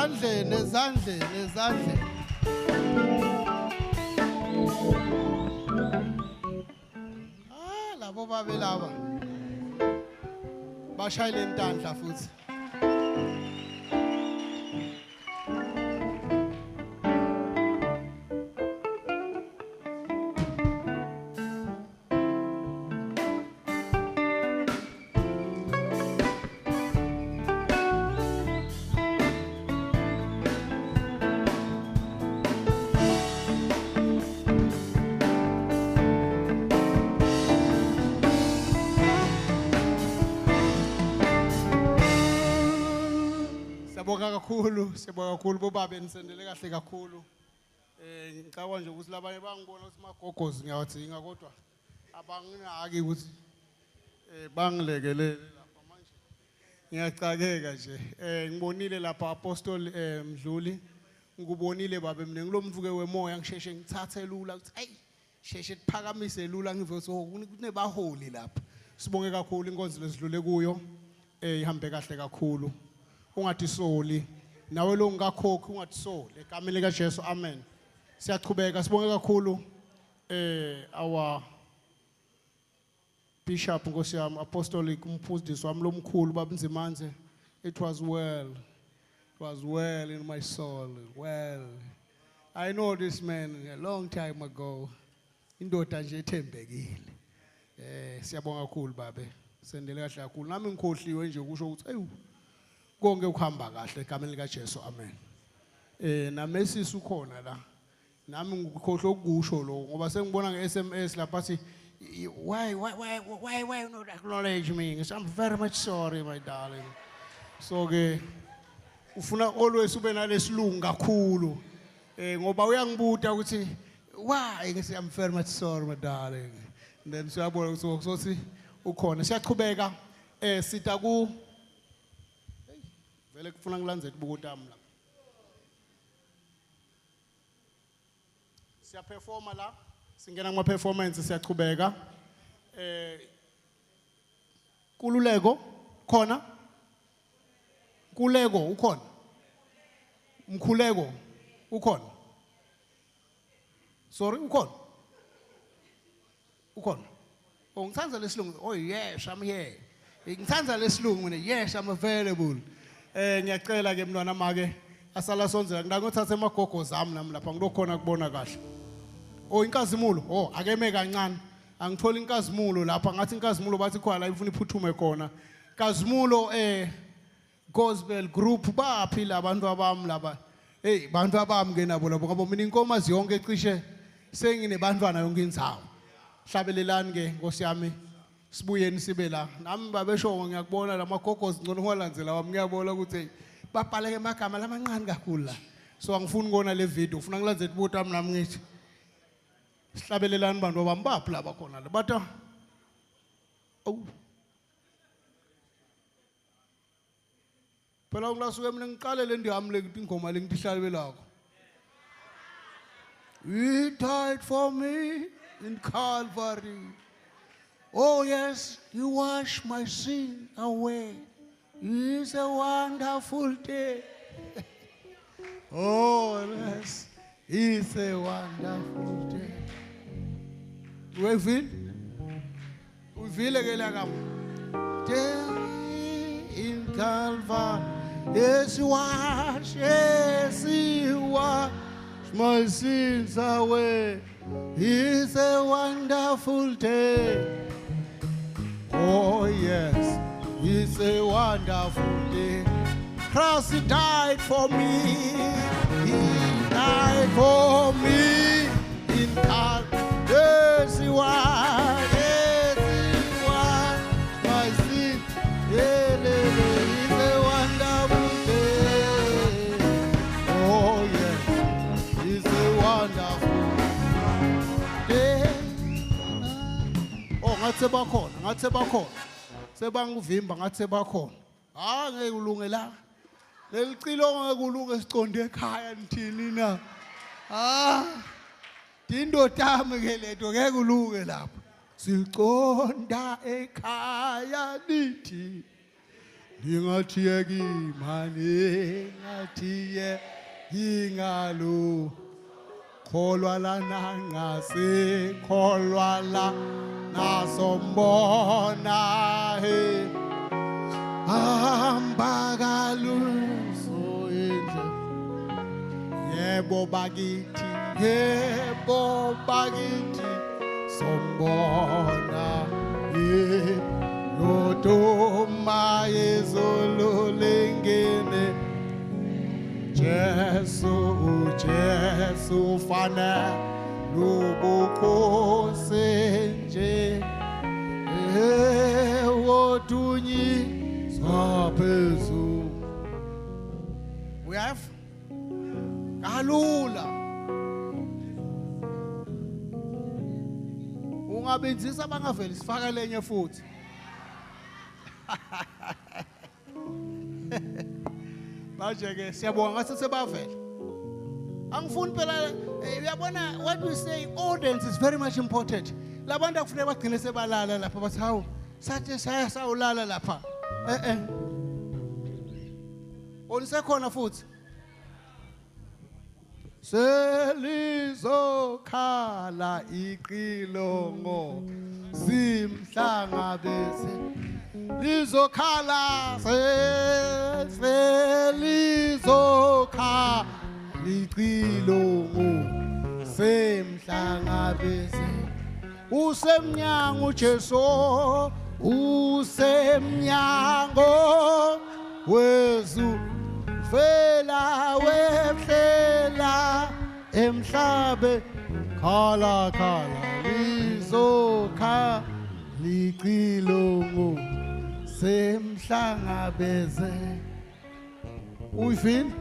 Nezandle. Labo babe laba. Bashayile intandla futhi. Siyabonga kakhulu bobabe nisendele kahle kakhulu. Ngicabanga nje ukuthi labanye bangibona ukuthi magogozi ngiyawathinga kodwa abanginaki ukuthi bangilekelele lapha manje. Ngiyacakeka nje. Ngibonile lapha Apostle Mdluli. Ngikubonile babe mina ngilomvuke wemoya ngisheshe ngithathe lula ukuthi hey sheshe siphakamise lula ngive ukuthi kunebaholi lapha. Sibonge kakhulu inkonzo lesidlule kuyo. Ihambe kahle kakhulu. Ungatisoli nawe lo ngakhokhi ungatisoli egameni lika Jesu amen. Siyachubeka sibonge kakhulu our bishop Nkosi yami apostolic umphundisi wami lomkhulu baba Nzimanze. It was well in my soul. Well, I know this man a long time ago. Indoda nje ethembekile. Siyabonga kakhulu babe. Sendele kahle kakhulu. Nami ngikhohliwe nje ukusho ukuthi ayu konke ukuhamba kahle egameni lika Jesu amen. Namesisi ukhona la. Nami ngikhohle ukusho lo ngoba sengibona ngeSMS lapha athi why you not acknowledge me? I'm very much sorry my darling. So ke ufuna always ube nalesilungu kakhulu. Ngoba uyangibuta ukuthi why ngithi I'm very much sorry my darling. And then siyabona ukuthi ukhona siyachubeka sita ku vele kufuna ngilandzele ubukutami la. Siya performa la, singena kuma performance siyachubeka. Kululeko khona? Kuleko ukhona? Mkhuleko ukhona? Sorry ukhona? Ukhona? Oh ngithandza lesilungu. Oh yes I'm here. Ngithandza lesilungu mina. Yes I'm available. Ngiyacela ke mntwana make asala sonzela ngingothatha emagogo zami nami lapha ngilokhona kubona kahle. Oh inkazimulo. Oh akeme kancane. Angithola inkazimulo lapha ngathi inkazimulo bathi khona la ifuna iphuthume khona. Inkazimulo gospel group baphila abantu abami laba. Hey bantu abami ke nabo labo ngoba mina inkomazi yonke ecishe senginebantwana yonke indzawo. Hlabelelani ke Nkosi yami. Sibuyeni sibe la nami babesho ngiyakubona lamagogozi ngcono ngolandzela wami ngiyabona ukuthi babhaleke amagama lamancane kakhulu la. So angifuni ukona le video ufuna ngilandzele ubutaami nami ngithi sihlabelelani bantu abami baphi laba khona la bata oh phela ngilasuke mina ngiqale le ndiyami le ingoma le ngitihlalelako. He died for me in Calvary. Oh yes, you wash my sin away. It's a wonderful day. Oh yes, it's a wonderful day. We feel again in Calvary. Yes, you wash my sins away. It's a wonderful day. Oh yes, it's a wonderful day. Christ he died for me. He died for me in Calvary. Yes, he was. Yes, he was. My sin. It's a wonderful day. Oh yes, it's a wonderful day. Oh, ngathi bakhona. Sebangivimba ngathi bakhona. Ngeke ulunge la. Lelicilo ngeke ulunge siconde ekhaya nithini na. Indoda yami ke letho ngeke ulunge lapha. Siconda ekhaya nithi. Ningatiyeki mani ngatiye ingalo kholwa la nangase kholwa la nasombona he ambakaluso endle yebo bakithi sombona he Lodoma yezololengene Jesu fana lubukose nje wodunyi saphezu uyaf kalula ungabenzisa abangaveli sifaka lenye futhi manje ke siyabonga ngathi sebavela angifuni phela uyabona what we say audience is very much important labantu akufanele bagcine sebalala lapha bathi hawu sathi sawulala lapha onisekhona futhi selizokhala iqilongo simhlangabeze lizokhala selizokhala iqilongo semhlangabeze usemnyango uJesu usemnyango wezu fela wefela emhlabe khala lizokhala liqilongo semhlangabeze uyifini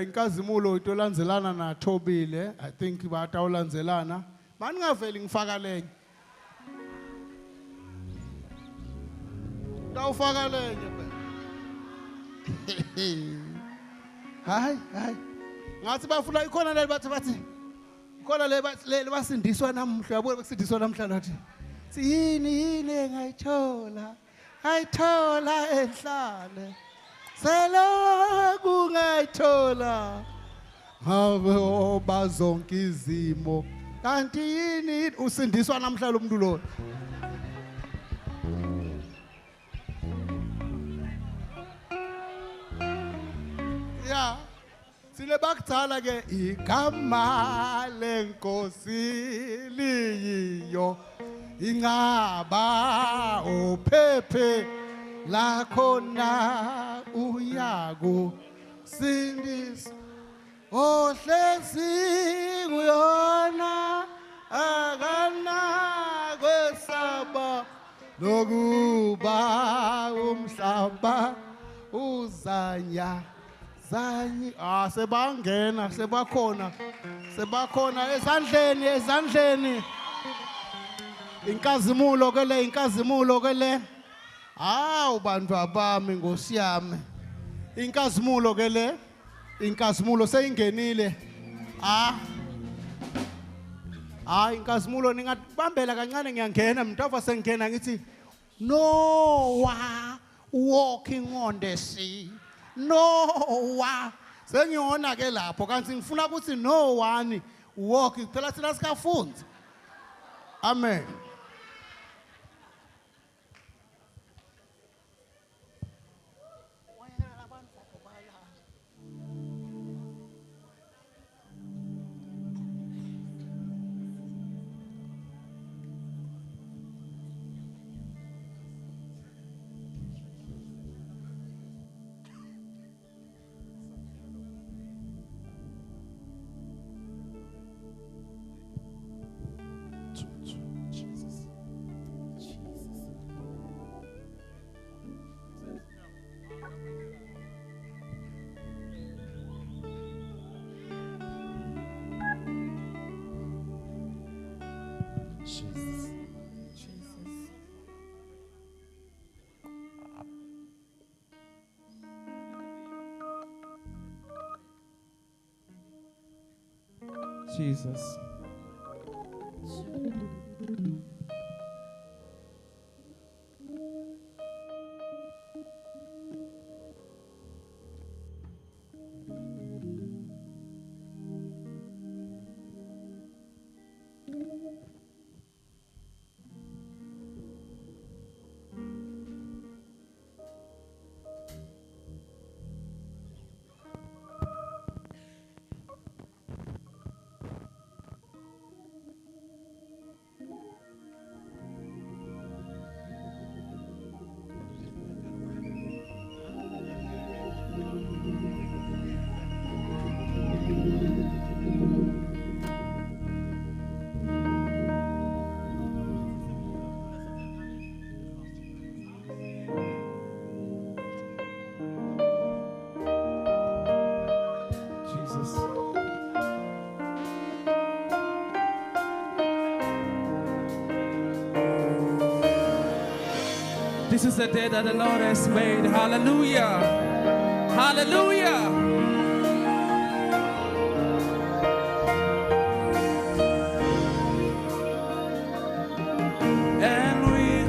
inkazimulo itolandzelana na Thobile I think batawulandzelana maningaveli ngifaka lenye tawufaka lenye hayi ngathi bafuna ikhona le bathi khona le basindiswa namhla yabo bekusindiswa namhla lathi yini engayithola enhlale seloku ngayithola habe obazonke izimo kanti yini usindiswa namhla lo muntu lo ya sile bakudala ke igama lenkosi liyiyo ingaba ophephe lakhona uyago sindisa ohlezi kuyona akana kwesaba lokuba umhlaba uzanya sebangena sebakhona ezandleni inkazimulo ke le hawu bantu abami Nkosi yami inkazimulo ke le inkazimulo seyingenile inkazimulo ningabambela kancane ngiyangena mntava sengena ngithi Noah walking on the sea Noah sengiyona ke lapho kanti ngifuna ukuthi no one walk phela thina sikafundi amen Jesus. Jesus. This is the day that the Lord has made. Hallelujah. Hallelujah. And we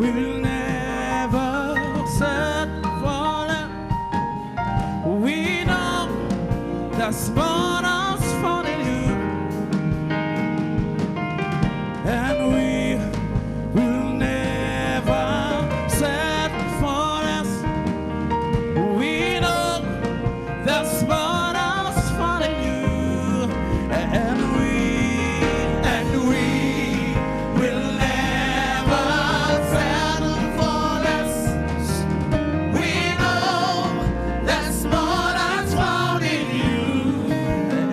will never set for them. We know that's what us for you. And we will never set for us. We know that's what us for you. And we will never settle for less. We know that's what us found in you.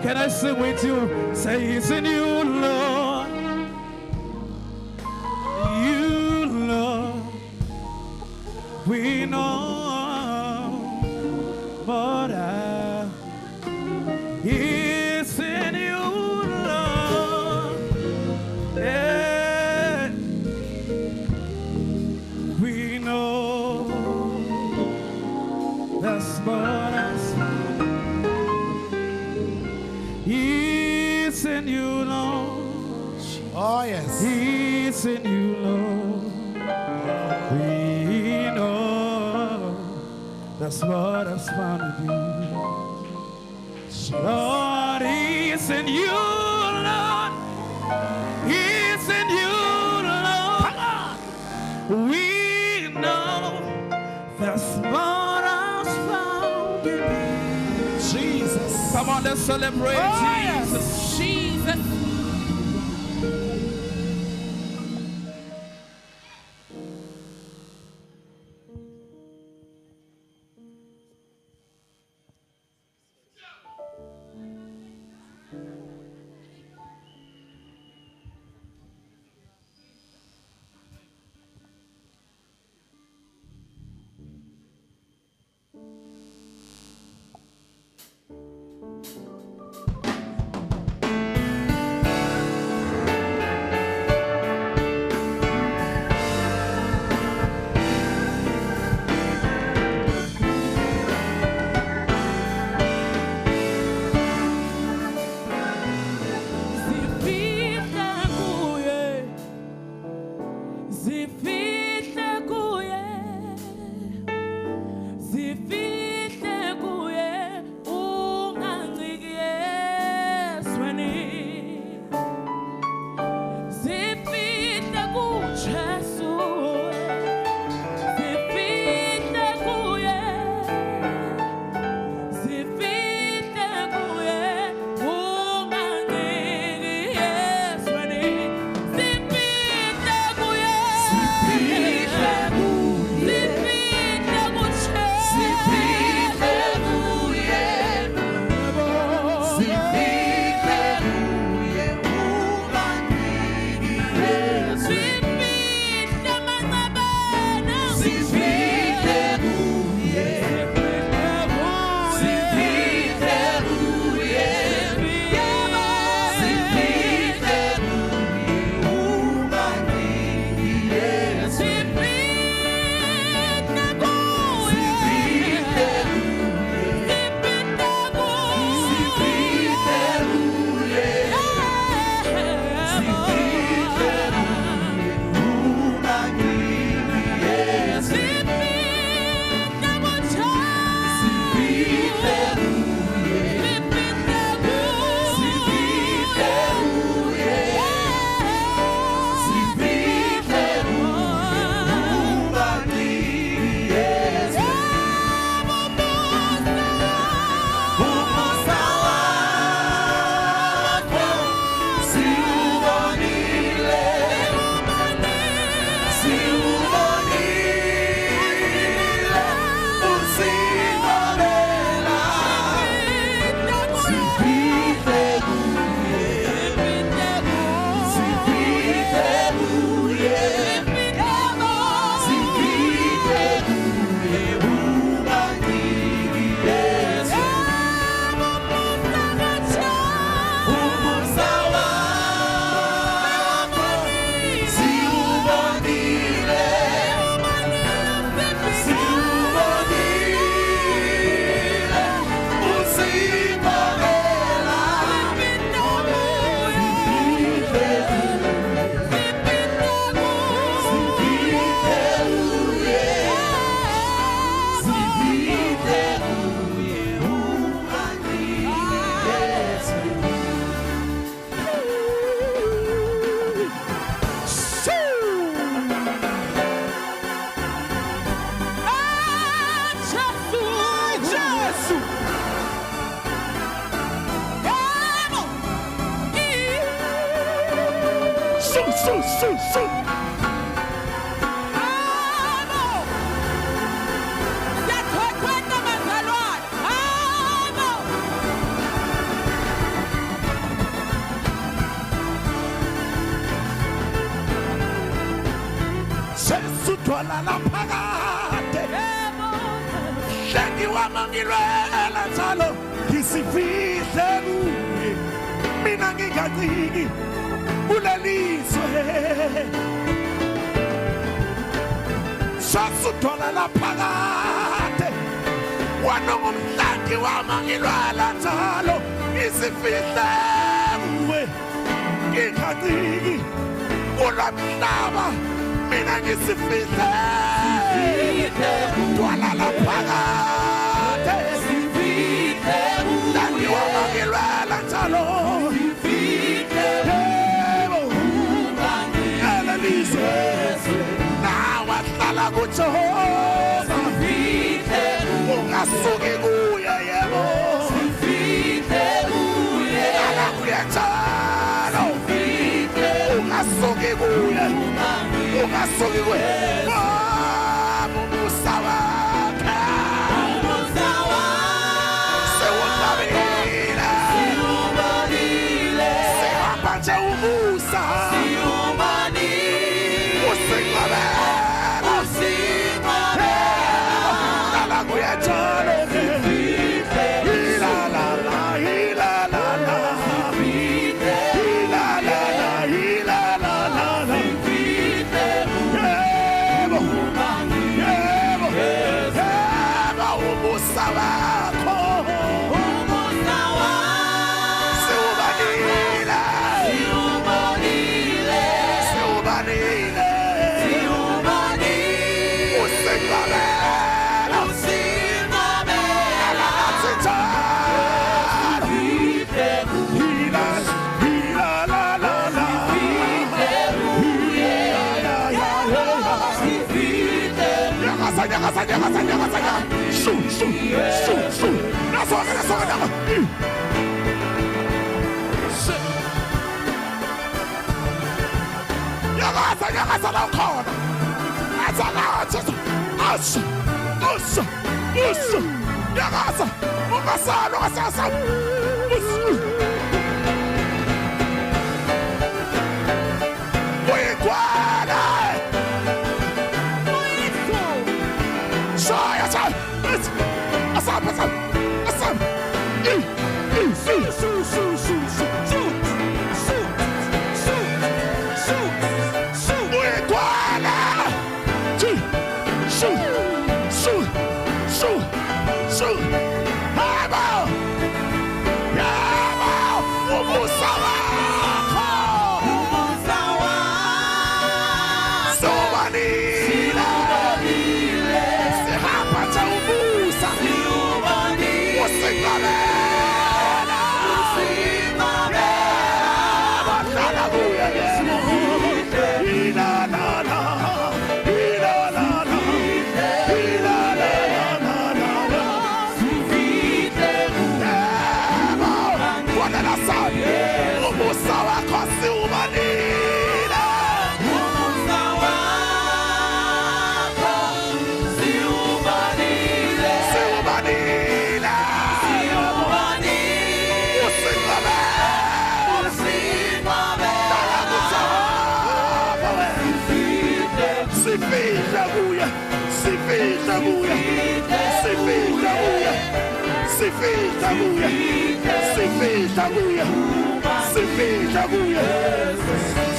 Can I sing with you? Say it's in you, Lord. You, Lord. We know what it's in you, Lord. Yeah. We know that's what it's in you, Lord. Oh yes. It's in you, Lord. We know that's what I've found to be. Lord, it's in you, Lord. It's in you, Lord. We know that's what I've found to be. Jesus. Come on, let's celebrate Jesus. Jesus. la phakade Shengi wamangilwela njalo ngisifihle kuye mina ngingaciki kulelizwe Sasuthola la phakade wanongumhlangi wamangilwela njalo ngisifihle kuwe ngingaciki kulamhlaba mina ngisifihle twala la phakade ngisifihle mhlangi wamangilwela njalo ngisifihle elelizwe nawahlala kuJehova ungasuki kuye yebo alakuyatshalo ungasuki kuye ungasuki kuye umusa wakhe sewunqabile sehamba nje umusa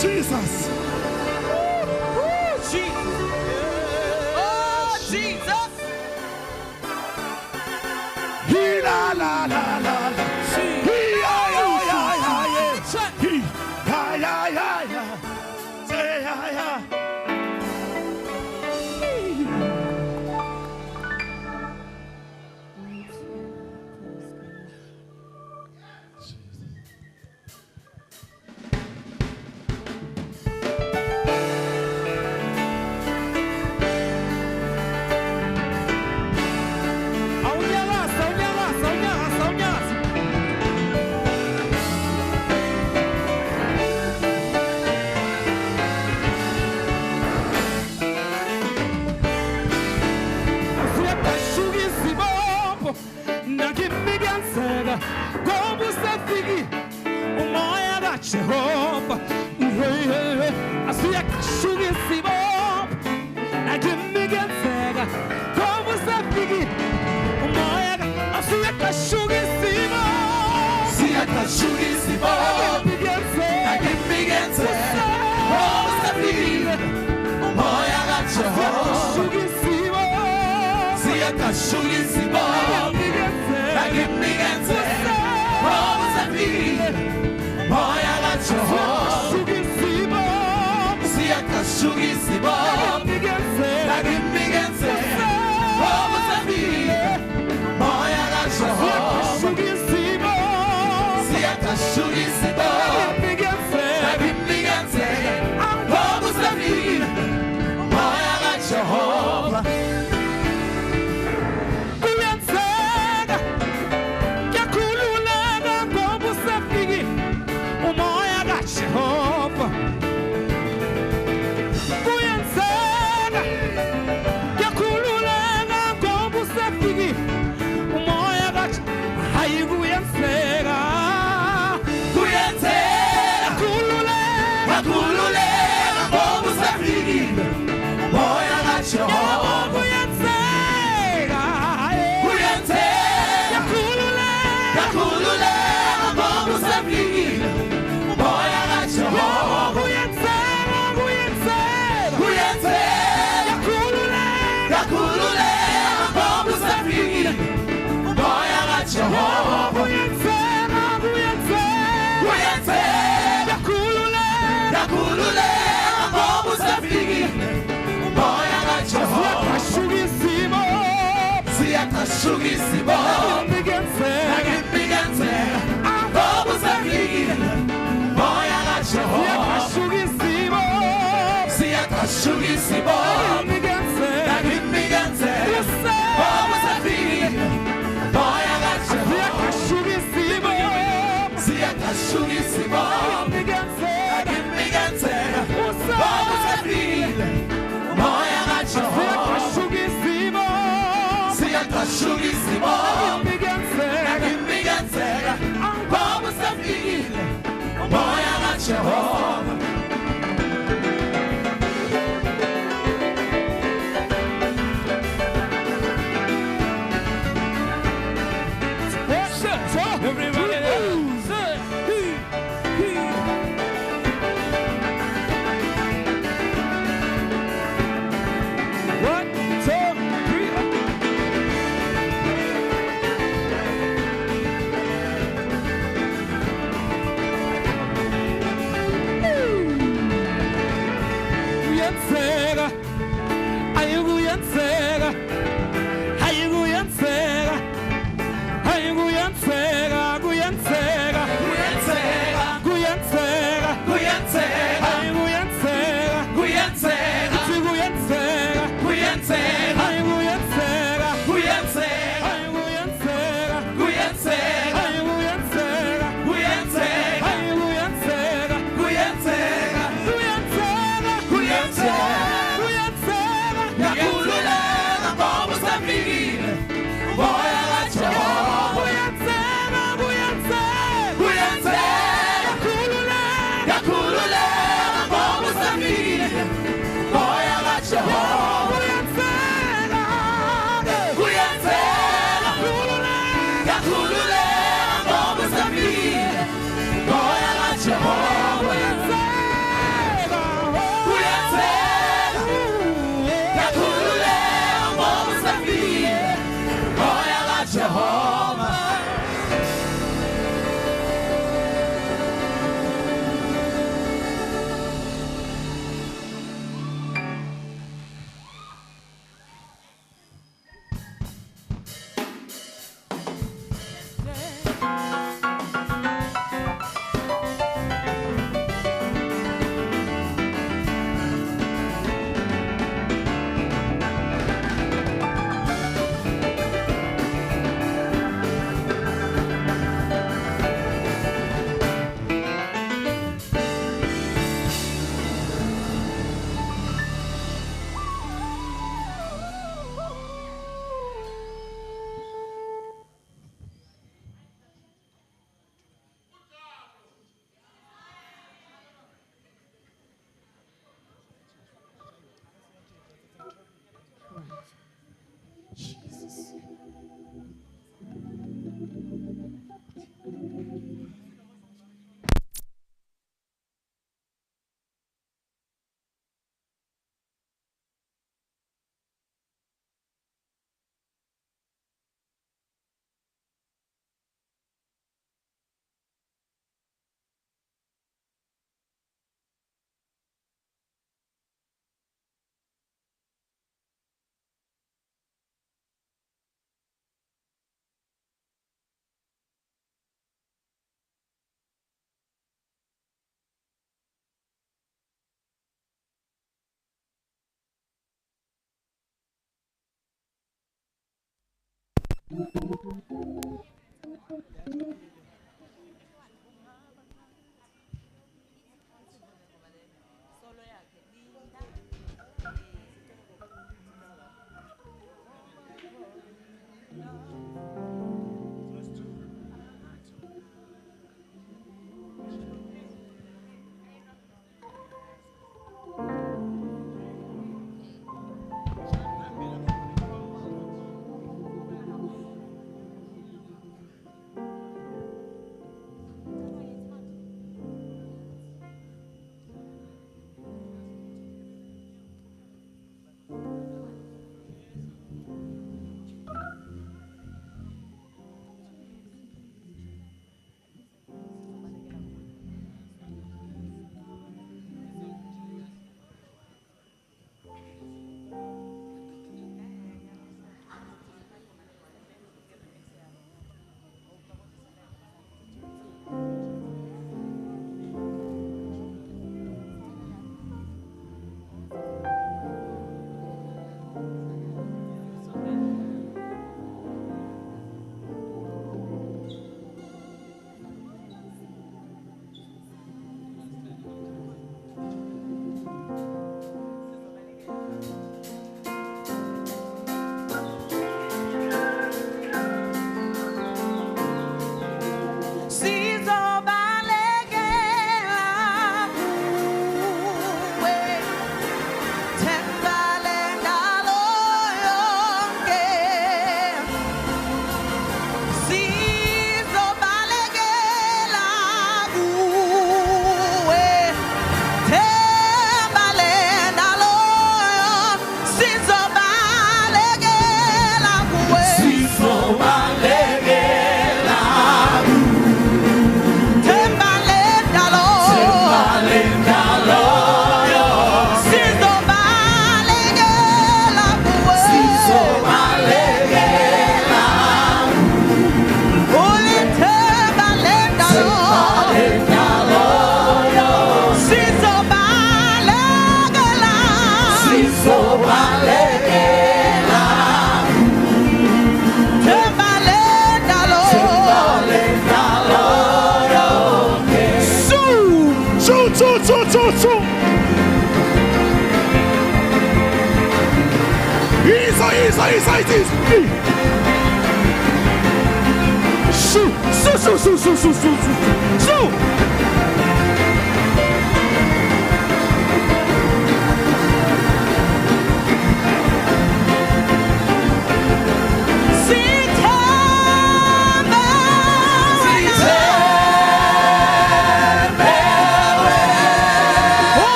Jesus. Oh, Jesus. La la la la la. Jehovah, I see a shooting, I give me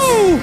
Woo!